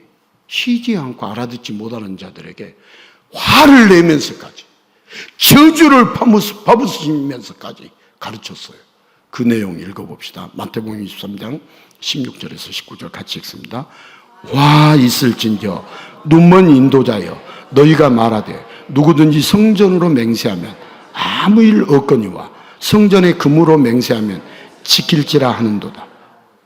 쉬지 않고 알아듣지 못하는 자들에게 화를 내면서까지, 저주를 퍼부으시면서까지 가르쳤어요. 그 내용 읽어봅시다. 마태복음 23장 16절에서 19절 같이 읽습니다. 와 있을진저 눈먼 인도자여, 너희가 말하되 누구든지 성전으로 맹세하면 아무 일 없거니와 성전의 금으로 맹세하면 지킬지라 하는도다.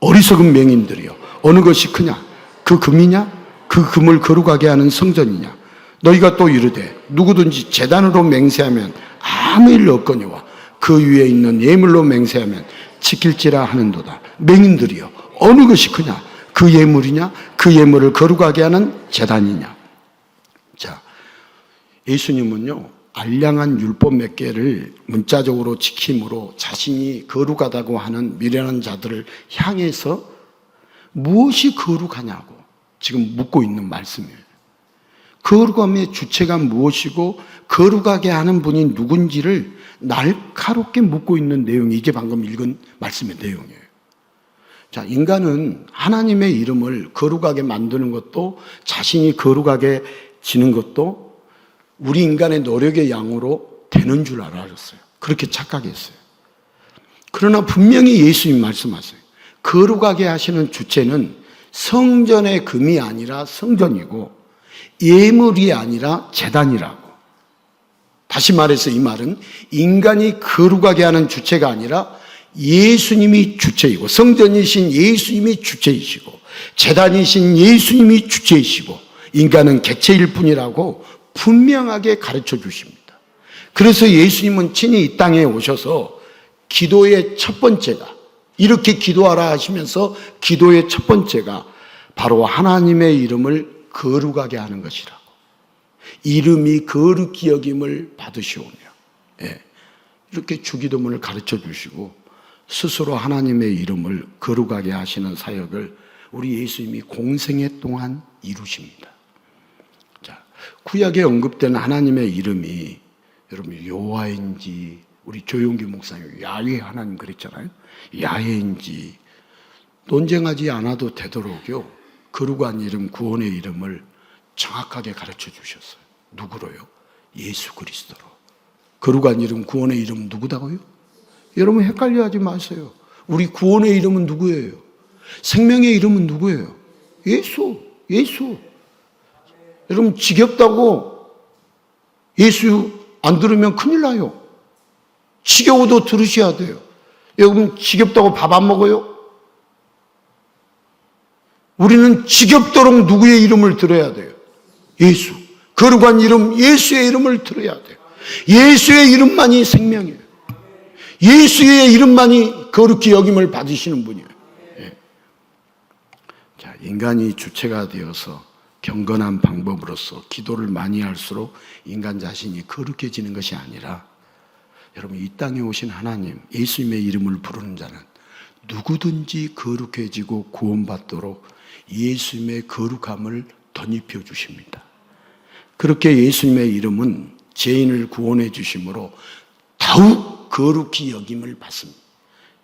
어리석은 맹인들이여, 어느 것이 크냐? 그 금이냐? 그 금을 거룩하게 하는 성전이냐? 너희가 또 이르되 누구든지 제단으로 맹세하면 아무 일 없거니와 그 위에 있는 예물로 맹세하면 지킬지라 하는도다. 맹인들이여, 어느 것이 크냐? 그 예물이냐? 그 예물을 거룩하게 하는 제단이냐? 자, 예수님은요, 알량한 율법 몇 개를 문자적으로 지킴으로 자신이 거룩하다고 하는 미련한 자들을 향해서 무엇이 거룩하냐고 지금 묻고 있는 말씀이에요. 거룩함의 주체가 무엇이고 거룩하게 하는 분이 누군지를 날카롭게 묻고 있는 내용이 이제 방금 읽은 말씀의 내용이에요. 자, 인간은 하나님의 이름을 거룩하게 만드는 것도, 자신이 거룩하게 지는 것도 우리 인간의 노력의 양으로 되는 줄 알았어요. 그렇게 착각했어요. 그러나 분명히 예수님 말씀하세요. 거룩하게 하시는 주체는 성전의 금이 아니라 성전이고 예물이 아니라 제단이라고. 다시 말해서 이 말은 인간이 거룩하게 하는 주체가 아니라 예수님이 주체이고, 성전이신 예수님이 주체이시고, 제단이신 예수님이 주체이시고, 인간은 객체일 뿐이라고 분명하게 가르쳐 주십니다. 그래서 예수님은 친히 이 땅에 오셔서 기도의 첫 번째가, 이렇게 기도하라 하시면서 기도의 첫 번째가 바로 하나님의 이름을 거룩하게 하는 것이라고. 이름이 거룩히 여김을 받으시오며. 예. 이렇게 주기도문을 가르쳐 주시고 스스로 하나님의 이름을 거룩하게 하시는 사역을 우리 예수님이 공생애 동안 이루십니다. 자, 구약에 언급된 하나님의 이름이 여러분 여호와인지, 우리 조용기 목사님 야훼 하나님 그랬잖아요. 야훼인지 논쟁하지 않아도 되도록요, 거룩한 이름, 구원의 이름을 정확하게 가르쳐 주셨어요. 누구로요? 예수 그리스도로. 거룩한 이름, 구원의 이름 누구다고요? 여러분 헷갈려 하지 마세요. 우리 구원의 이름은 누구예요? 생명의 이름은 누구예요? 예수. 예수. 여러분, 지겹다고 예수 안 들으면 큰일 나요. 지겨워도 들으셔야 돼요. 여러분, 지겹다고 밥 안 먹어요? 우리는 지겹도록 누구의 이름을 들어야 돼요? 예수. 거룩한 이름, 예수의 이름을 들어야 돼요. 예수의 이름만이 생명이에요. 예수의 이름만이 거룩히 여김을 받으시는 분이에요. 예. 자, 인간이 주체가 되어서 경건한 방법으로서 기도를 많이 할수록 인간 자신이 거룩해지는 것이 아니라, 여러분, 이 땅에 오신 하나님, 예수님의 이름을 부르는 자는 누구든지 거룩해지고 구원받도록 예수님의 거룩함을 덧입혀 주십니다. 그렇게 예수님의 이름은 죄인을 구원해 주심으로 더욱 거룩히 여김을 받습니다.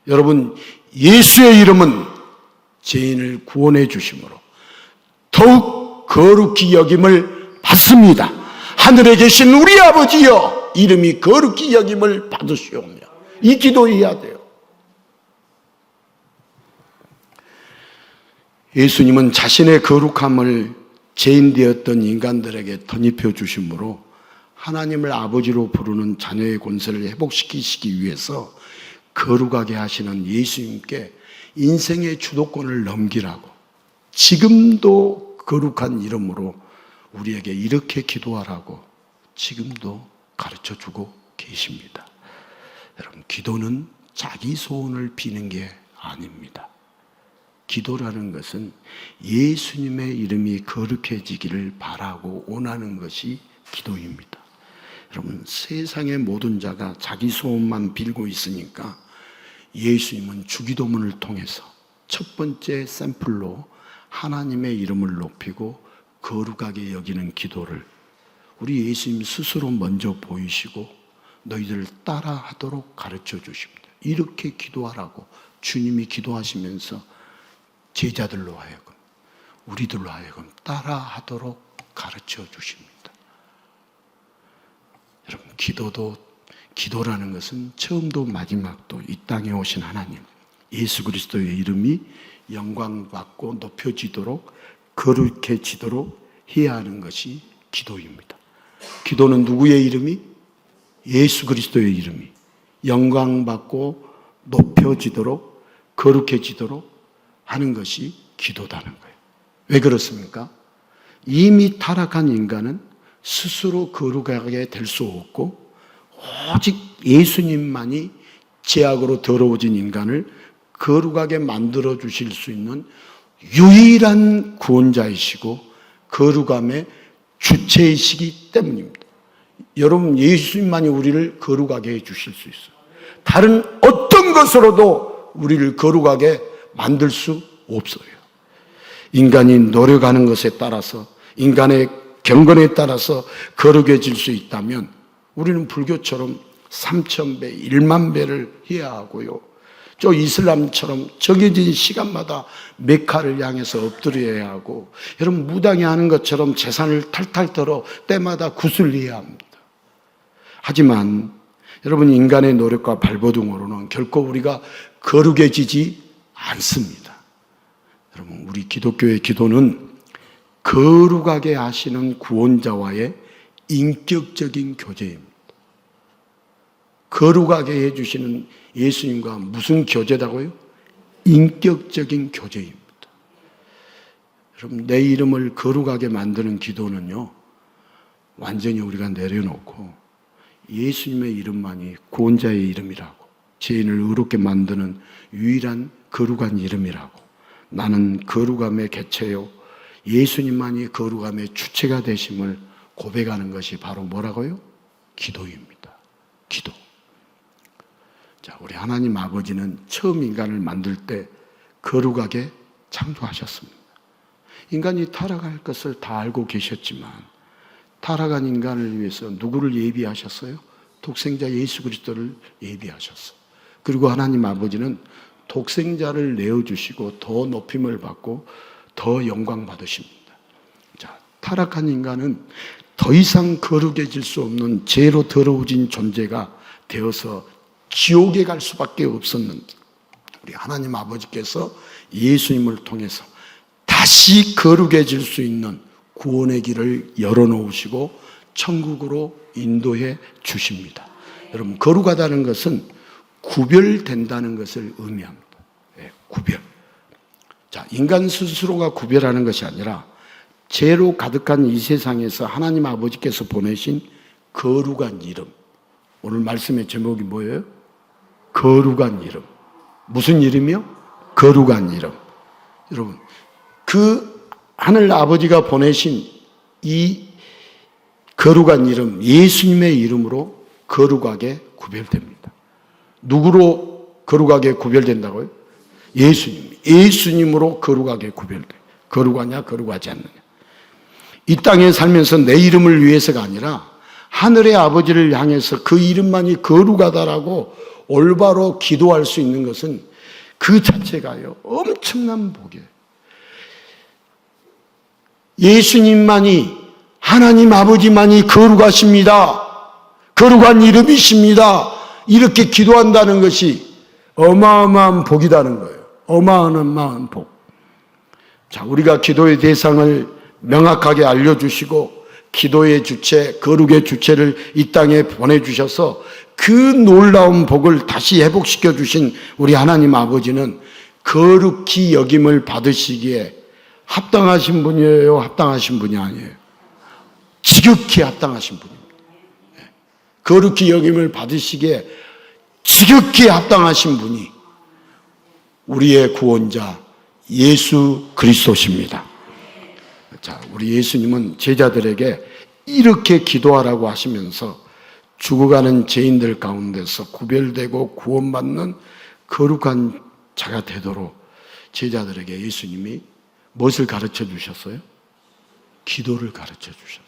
여러분, 예수의 이름은 죄인을 구원해 주심으로 더욱 거룩히 여김을 받습니다. 하늘에 계신 우리 아버지여, 이름이 거룩히 여김을 받으시오며. 이 기도해야 돼요. 예수님은 자신의 거룩함을 죄인 되었던 인간들에게 덧입혀 주심으로 하나님을 아버지로 부르는 자녀의 권세를 회복시키시기 위해서 거룩하게 하시는 예수님께 인생의 주도권을 넘기라고, 지금도 거룩한 이름으로 우리에게 이렇게 기도하라고 지금도 가르쳐주고 계십니다. 여러분, 기도는 자기 소원을 비는 게 아닙니다. 기도라는 것은 예수님의 이름이 거룩해지기를 바라고 원하는 것이 기도입니다. 여러분, 세상의 모든 자가 자기 소원만 빌고 있으니까 예수님은 주기도문을 통해서 첫 번째 샘플로 하나님의 이름을 높이고 거룩하게 여기는 기도를 우리 예수님 스스로 먼저 보이시고 너희들 따라하도록 가르쳐 주십니다. 이렇게 기도하라고 주님이 기도하시면서 제자들로 하여금, 우리들로 하여금 따라하도록 가르쳐 주십니다. 여러분, 기도라는 것은 처음도 마지막도 이 땅에 오신 하나님, 예수 그리스도의 이름이 영광받고 높여지도록 거룩해지도록 해야 하는 것이 기도입니다. 기도는 누구의 이름이? 예수 그리스도의 이름이 영광받고 높여지도록 거룩해지도록 하는 것이 기도다는 거예요. 왜 그렇습니까? 이미 타락한 인간은 스스로 거룩하게 될 수 없고 오직 예수님만이 죄악으로 더러워진 인간을 거룩하게 만들어 주실 수 있는 유일한 구원자이시고 거룩함의 주체이시기 때문입니다. 여러분, 예수님만이 우리를 거룩하게 해 주실 수 있어요. 다른 어떤 것으로도 우리를 거룩하게 만들 수 없어요. 인간이 노력하는 것에 따라서, 인간의 경건에 따라서 거룩해질 수 있다면 우리는 불교처럼 3,000배, 1만 배를 해야 하고요. 저 이슬람처럼 정해진 시간마다 메카를 향해서 엎드려야 하고, 여러분, 무당이 하는 것처럼 재산을 탈탈 털어 때마다 구슬려야 합니다. 하지만 여러분, 인간의 노력과 발버둥으로는 결코 우리가 거룩해지지 않습니다. 여러분, 우리 기독교의 기도는 거룩하게 하시는 구원자와의 인격적인 교제입니다. 거룩하게 해주시는 예수님과 무슨 교제라고요? 인격적인 교제입니다. 여러분, 내 이름을 거룩하게 만드는 기도는요, 완전히 우리가 내려놓고 예수님의 이름만이 구원자의 이름이라고, 죄인을 의롭게 만드는 유일한 거룩한 이름이라고, 나는 거룩함의 개체요, 예수님만이 거룩함의 주체가 되심을 고백하는 것이 바로 뭐라고요? 기도입니다. 기도. 자, 우리 하나님 아버지는 처음 인간을 만들 때 거룩하게 창조하셨습니다. 인간이 타락할 것을 다 알고 계셨지만 타락한 인간을 위해서 누구를 예비하셨어요? 독생자 예수 그리스도를 예비하셨어요. 그리고 하나님 아버지는 독생자를 내어주시고 더 높임을 받고 더 영광 받으십니다. 자, 타락한 인간은 더 이상 거룩해질 수 없는 죄로 더러워진 존재가 되어서 지옥에 갈 수밖에 없었는데 우리 하나님 아버지께서 예수님을 통해서 다 다시 거룩해질 수 있는 구원의 길을 열어놓으시고 천국으로 인도해 주십니다. 여러분, 거룩하다는 것은 구별된다는 것을 의미합니다. 구별. 자, 인간 스스로가 구별하는 것이 아니라 죄로 가득한 이 세상에서 하나님 아버지께서 보내신 거룩한 이름. 오늘 말씀의 제목이 뭐예요? 거룩한 이름. 무슨 이름이요? 거룩한 이름. 여러분, 그 하늘 아버지가 보내신 이 거룩한 이름, 예수님의 이름으로 거룩하게 구별됩니다. 누구로 거룩하게 구별된다고요? 예수님. 예수님으로 거룩하게 구별돼. 거룩하냐, 거룩하지 않느냐. 이 땅에 살면서 내 이름을 위해서가 아니라 하늘의 아버지를 향해서 그 이름만이 거룩하다라고 올바로 기도할 수 있는 것은 그 자체가요, 엄청난 복이에요. 예수님만이, 하나님 아버지만이 거룩하십니다. 거룩한 이름이십니다. 이렇게 기도한다는 것이 어마어마한 복이라는 거예요. 어마어마한 복. 자, 우리가 기도의 대상을 명확하게 알려주시고 기도의 주체, 거룩의 주체를 이 땅에 보내주셔서 그 놀라운 복을 다시 회복시켜 주신 우리 하나님 아버지는 거룩히 여김을 받으시기에 합당하신 분이에요? 합당하신 분이 아니에요? 지극히 합당하신 분입니다. 거룩히 여김을 받으시기에 지극히 합당하신 분이 우리의 구원자 예수 그리스도십니다. 자, 우리 예수님은 제자들에게 이렇게 기도하라고 하시면서 죽어가는 죄인들 가운데서 구별되고 구원받는 거룩한 자가 되도록 제자들에게 예수님이 무엇을 가르쳐 주셨어요? 기도를 가르쳐 주셨어요.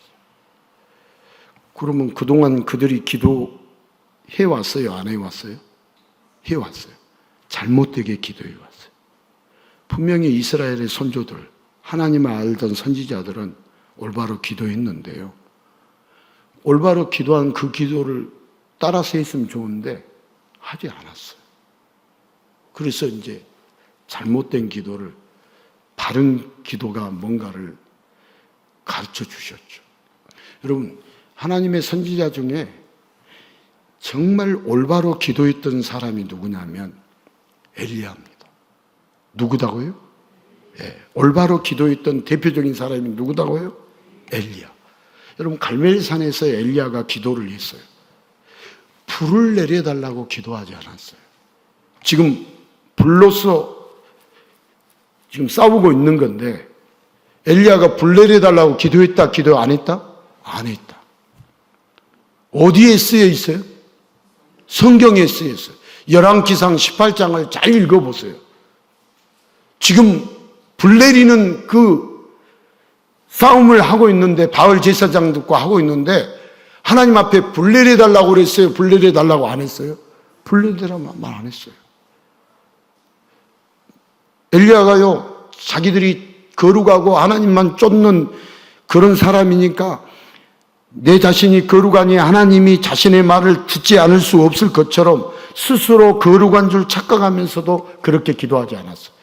그러면 그동안 그들이 기도해 왔어요? 안 해왔어요? 해왔어요. 잘못되게 기도해 왔어요. 분명히 이스라엘의 선조들, 하나님을 알던 선지자들은 올바로 기도했는데요. 올바로 기도한 그 기도를 따라서 했으면 좋은데 하지 않았어요. 그래서 이제 잘못된 기도를, 바른 기도가 뭔가를 가르쳐 주셨죠. 여러분, 하나님의 선지자 중에 정말 올바로 기도했던 사람이 누구냐면 엘리야입니다. 누구다고요? 네, 올바로 기도했던 대표적인 사람이 누구다고요? 엘리야. 여러분, 갈멜산에서 엘리야가 기도를 했어요. 불을 내려달라고 기도하지 않았어요. 지금 불로서 지금 싸우고 있는 건데 엘리야가 불 내려달라고 기도했다, 기도 안 했다? 안 했다. 어디에 쓰여 있어요? 성경에 쓰여 있어요. 열왕기상 18장을 잘 읽어보세요. 지금 불 내리는 그 싸움을 하고 있는데, 바알 제사장들과 하고 있는데 하나님 앞에 불 내려달라고 그랬어요? 불 내려달라고 안 했어요? 불 내려달라고 말 안 했어요. 엘리야가요, 자기들이 거룩하고 하나님만 쫓는 그런 사람이니까 내 자신이 거룩하니 하나님이 자신의 말을 듣지 않을 수 없을 것처럼 스스로 거룩한 줄 착각하면서도 그렇게 기도하지 않았어요.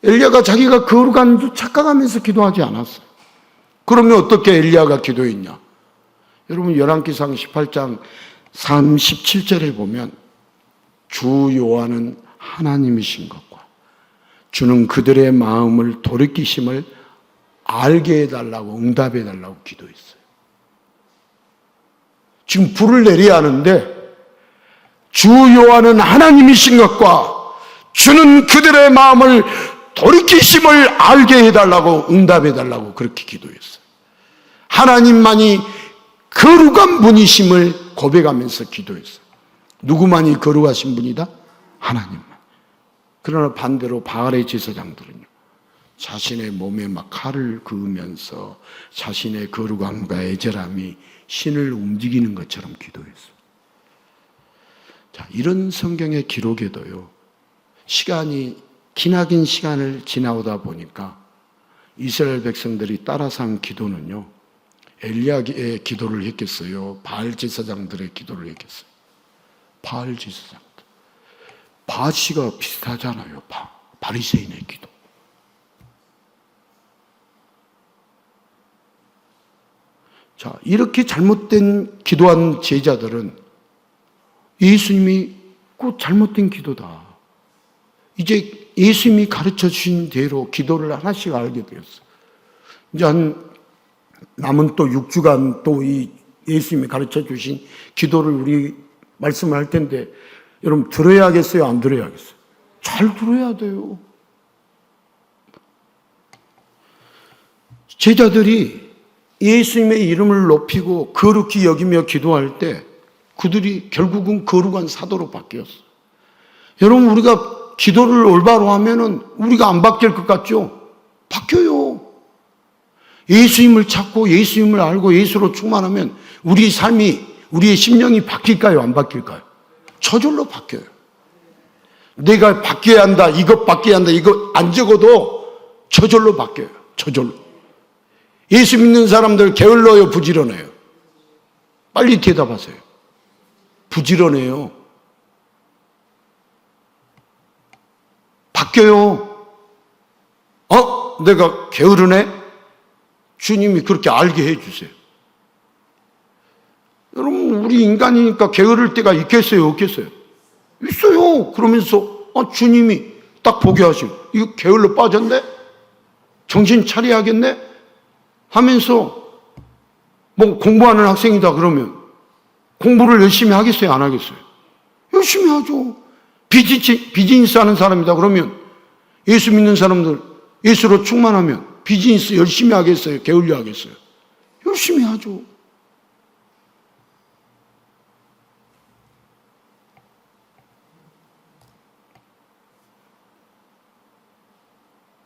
엘리야가 자기가 거룩한 줄 착각하면서 기도하지 않았어요. 그러면 어떻게 엘리야가 기도했냐? 여러분, 열왕기상 18장 37절에 보면 주 여호와는 하나님이신 것과 주는 그들의 마음을 돌이키심을 알게 해달라고, 응답해 달라고 기도했어요. 지금 불을 내려야 하는데 주 여호와는 하나님이신 것과 주는 그들의 마음을 돌이키심을 알게 해달라고, 응답해 달라고 그렇게 기도했어요. 하나님만이 거룩한 분이심을 고백하면서 기도했어요. 누구만이 거룩하신 분이다? 하나님만. 그러나 반대로 바알의 제사장들은요, 자신의 몸에 막 칼을 그으면서 자신의 거룩함과 애절함이 신을 움직이는 것처럼 기도했어요. 자, 이런 성경의 기록에도요, 기나긴 시간을 지나오다 보니까 이스라엘 백성들이 따라서 한 기도는요, 엘리야의 기도를 했겠어요? 바알 제사장들의 기도를 했겠어요? 바알 제사장들. 바시가 비슷하잖아요. 바리새인의 기도. 자, 이렇게 잘못된 기도한 제자들은 예수님이 그 잘못된 기도다. 이제 예수님이 가르쳐 주신 대로 기도를 하나씩 알게 되었어요. 이제 남은 또 6주간 또 이 예수님이 가르쳐 주신 기도를 우리 말씀을 할 텐데, 여러분 들어야겠어요? 안 들어야겠어요? 잘 들어야 돼요. 제자들이 예수님의 이름을 높이고 거룩히 여기며 기도할 때 그들이 결국은 거룩한 사도로 바뀌었어요. 여러분, 우리가 기도를 올바로 하면은 우리가 안 바뀔 것 같죠? 바뀌어요. 예수님을 찾고 예수님을 알고 예수로 충만하면 우리 삶이, 우리의 심령이 바뀔까요? 안 바뀔까요? 저절로 바뀌어요. 내가 바뀌어야 한다, 이것 바뀌어야 한다, 이거 안 적어도 저절로 바뀌어요. 저절로. 예수 믿는 사람들 게을러요, 부지런해요? 빨리 대답하세요. 부지런해요. 바뀌어요. 내가 게으르네? 주님이 그렇게 알게 해주세요. 여러분, 우리 인간이니까 게으를 때가 있겠어요, 없겠어요? 있어요. 그러면서 주님이 딱 보게 하시고, 이거 게을러 빠졌네? 정신 차려야겠네? 하면서 뭐 공부하는 학생이다 그러면 공부를 열심히 하겠어요, 안 하겠어요? 열심히 하죠. 비즈니스 하는 사람이다 그러면, 예수 믿는 사람들 예수로 충만하면 비즈니스 열심히 하겠어요, 게을려 하겠어요? 열심히 하죠.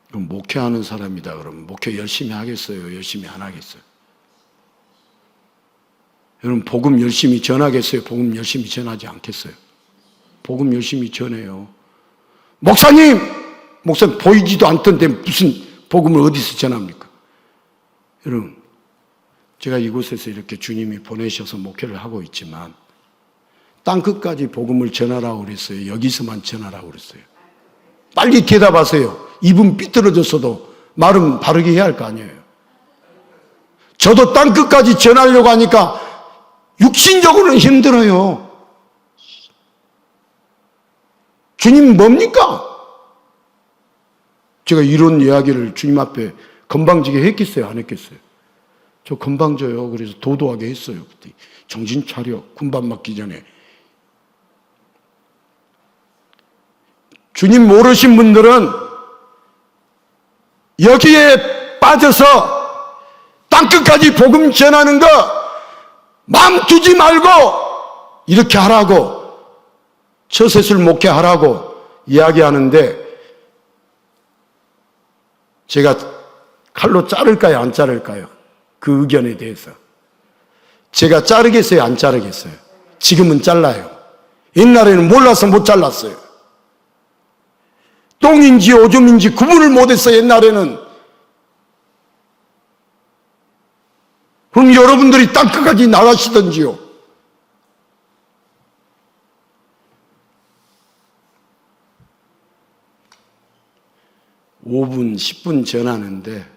그럼 목회하는 사람이다 그러면 목회 열심히 하겠어요, 열심히 안 하겠어요? 여러분, 복음 열심히 전하겠어요, 복음 열심히 전하지 않겠어요? 복음 열심히 전해요. 목사님 보이지도 않던데 무슨 복음을 어디서 전합니까? 여러분, 제가 이곳에서 이렇게 주님이 보내셔서 목회를 하고 있지만 땅끝까지 복음을 전하라고 그랬어요? 여기서만 전하라고 그랬어요? 빨리 대답하세요. 입은 삐뚤어졌어도 말은 바르게 해야 할 거 아니에요. 저도 땅끝까지 전하려고 하니까 육신적으로는 힘들어요. 주님 뭡니까? 제가 이런 이야기를 주님 앞에 건방지게 했겠어요, 안 했겠어요? 저 건방져요. 그래서 도도하게 했어요. 그때 정신 차려, 군밤 맞기 전에. 주님 모르신 분들은 여기에 빠져서 땅끝까지 복음 전하는 거 마음 두지 말고 이렇게 하라고, 처세술 목회하라고 이야기하는데, 제가 칼로 자를까요, 안 자를까요? 그 의견에 대해서 제가 자르겠어요, 안 자르겠어요? 지금은 잘라요. 옛날에는 몰라서 못 잘랐어요. 똥인지 오줌인지 구분을 못했어요, 옛날에는. 그럼 여러분들이 땅끝까지 나가시던지요. (5분) (10분) 전하는데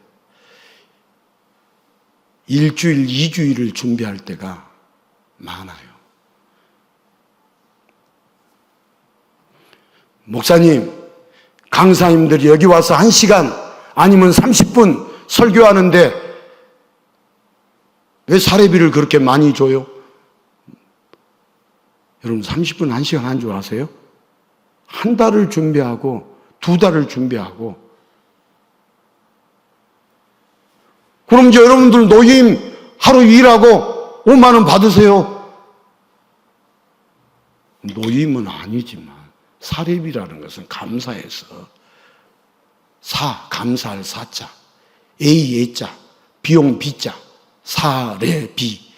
일주일, 2주일을 준비할 때가 많아요. 목사님, 강사님들이 여기 와서 1시간 아니면 30분 설교하는데 왜 사례비를 그렇게 많이 줘요? 여러분, 30분, 1시간 한 줄 아세요? 한 달을 준비하고 2달을 준비하고. 그럼 이제 여러분들 노임 하루 일하고 5만 원 받으세요. 노임은 아니지만 사례비라는 것은 감사해서, 감사할 사자, A자, 비용 B자, 사례비.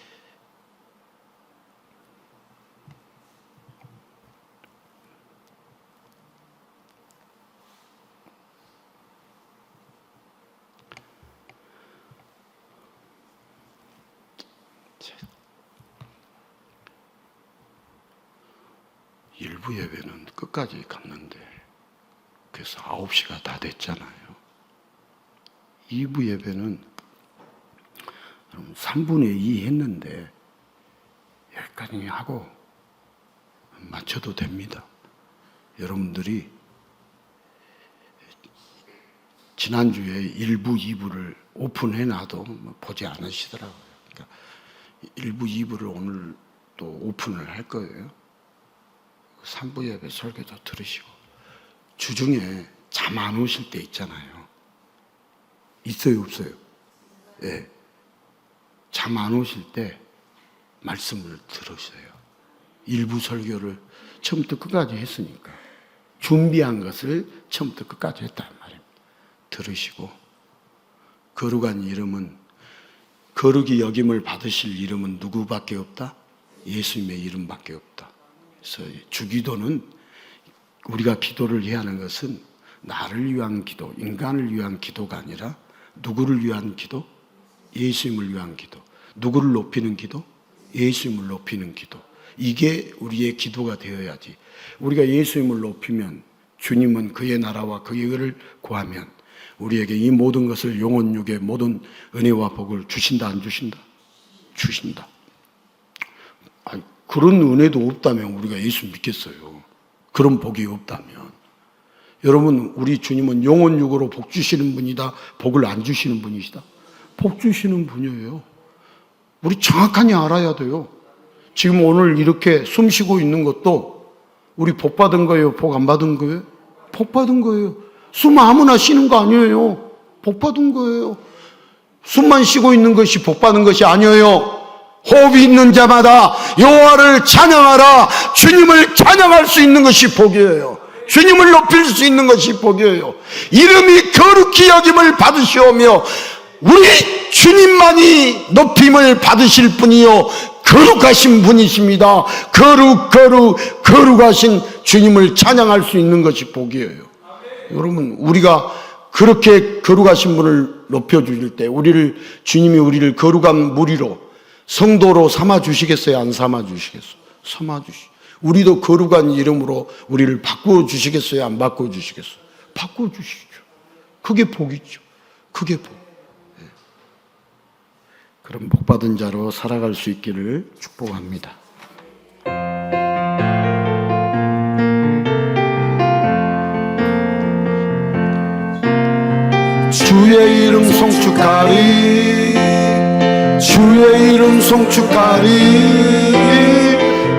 일부 예배는 끝까지 갔는데 그래서 9시가 다 됐잖아요. 2부 예배는 그럼 3분의 2 했는데 여기까지 하고 맞춰도 됩니다. 여러분들이 지난주에 1부, 2부를 오픈해놔도 보지 않으시더라고요. 그러니까 1부, 2부를 오늘 또 오픈을 할 거예요. 3부 예배 설교도 들으시고, 주중에 잠 안 오실 때 있잖아요. 있어요, 없어요? 예. 잠 안 오실 때 말씀을 들으세요. 일부 설교를 처음부터 끝까지 했으니까 준비한 것을 처음부터 끝까지 했단 말입니다. 들으시고, 거룩한 이름은, 거룩이 여김을 받으실 이름은 누구밖에 없다? 예수님의 이름밖에 없다. 그래서 주기도는, 우리가 기도를 해야 하는 것은 나를 위한 기도, 인간을 위한 기도가 아니라 누구를 위한 기도? 예수님을 위한 기도. 누구를 높이는 기도? 예수님을 높이는 기도. 이게 우리의 기도가 되어야지. 우리가 예수님을 높이면, 주님은 그의 나라와 그의 의를 구하면 우리에게 이 모든 것을, 영혼육의 모든 은혜와 복을 주신다, 안 주신다? 주신다. 아니, 그런 은혜도 없다면 우리가 예수 믿겠어요. 그런 복이 없다면. 여러분, 우리 주님은 영혼육으로 복 주시는 분이다, 복을 안 주시는 분이시다? 복 주시는 분이에요. 우리 정확하게 알아야 돼요. 지금 오늘 이렇게 숨 쉬고 있는 것도 우리 복 받은 거예요? 복 안 받은 거예요? 복 받은 거예요. 숨 아무나 쉬는 거 아니에요. 복 받은 거예요. 숨만 쉬고 있는 것이 복 받은 것이 아니에요. 호흡이 있는 자마다 여호와를 찬양하라. 주님을 찬양할 수 있는 것이 복이에요. 주님을 높일 수 있는 것이 복이에요. 이름이 거룩히 여김을 받으시오며 우리 주님만이 높임을 받으실 분이요 거룩하신 분이십니다. 거룩하신 주님을 찬양할 수 있는 것이 복이에요. 여러분, 우리가 그렇게 거룩하신 분을 높여주실 때 주님이 우리를 거룩한 무리로, 성도로 삼아주시겠어요? 안 삼아주시겠어요? 삼아주시죠. 우리도 거룩한 이름으로 우리를 바꿔주시겠어요? 안 바꿔주시겠어요? 바꿔주시죠. 그게 복이죠. 그게 복. 그런 복받은 자로 살아갈 수 있기를 축복합니다. 주의 이름 송축하리, 주의 이름 송축하리,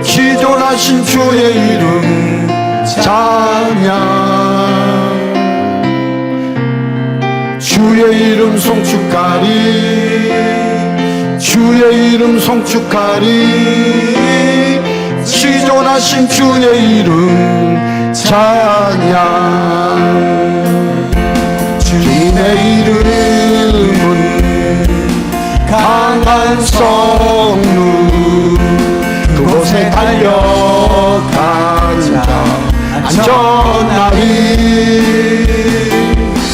기존하신 주의 이름 찬양. 주의 이름 송축하리, 주의 이름 송축하리, 시존하신 주의 이름 찬양. 주님의 이름은 강한 성루, 그곳에 달려간 자 안전하리.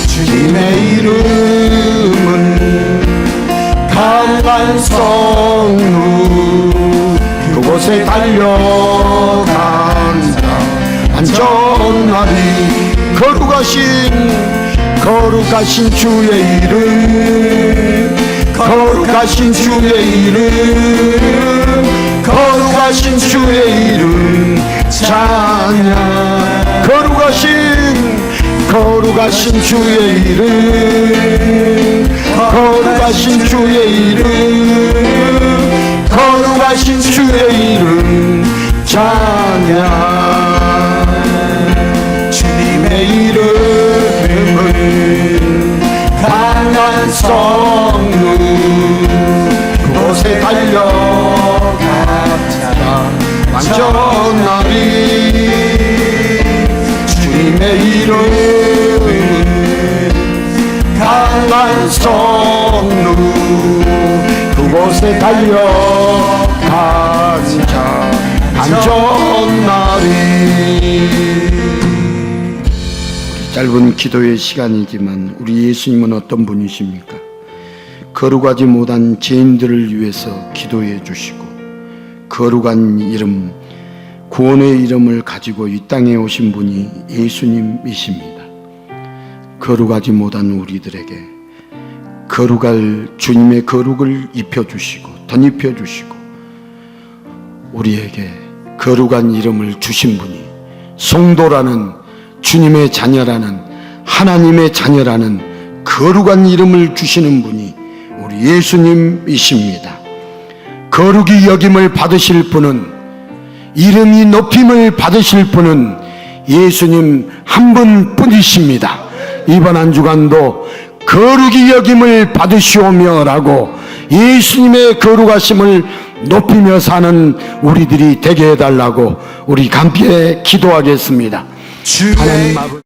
주님의 이름은 강한 성루, 그곳에 달려간 자 안전하리. 거룩하신 주의 이름, 거룩하신 주의 이름, 거룩하신 주의 이름 찬양. 거룩하신 주의 이름, 거룩하신 주의 이름, 거룩하신 주의 이름 찬양. 주님의 이름은 강한 성루, 그곳에 달려간 자가 안전하리. 주님의 이름은 강한 성루, 그곳에 달려간 자 안전하리. 짧은 기도의 시간이지만 우리 예수님은 어떤 분이십니까? 거룩하지 못한 죄인들을 위해서 기도해 주시고, 거룩한 이름, 구원의 이름을 가지고 이 땅에 오신 분이 예수님이십니다. 거룩하지 못한 우리들에게 거룩할 주님의 거룩을 입혀주시고 덧입혀주시고 우리에게 거룩한 이름을 주신 분이 성도라는 주님의 자녀라는 하나님의 자녀라는 거룩한 이름을 주시는 분이 우리 예수님이십니다. 거룩이 여김을 받으실 분은, 이름이 높임을 받으실 분은 예수님 한 분뿐이십니다. 이번 한 주간도 거룩이 여김을 받으시오며 라고 예수님의 거룩하심을 높이며 사는 우리들이 되게 해달라고 우리 함께 기도하겠습니다. 하나님 아버지,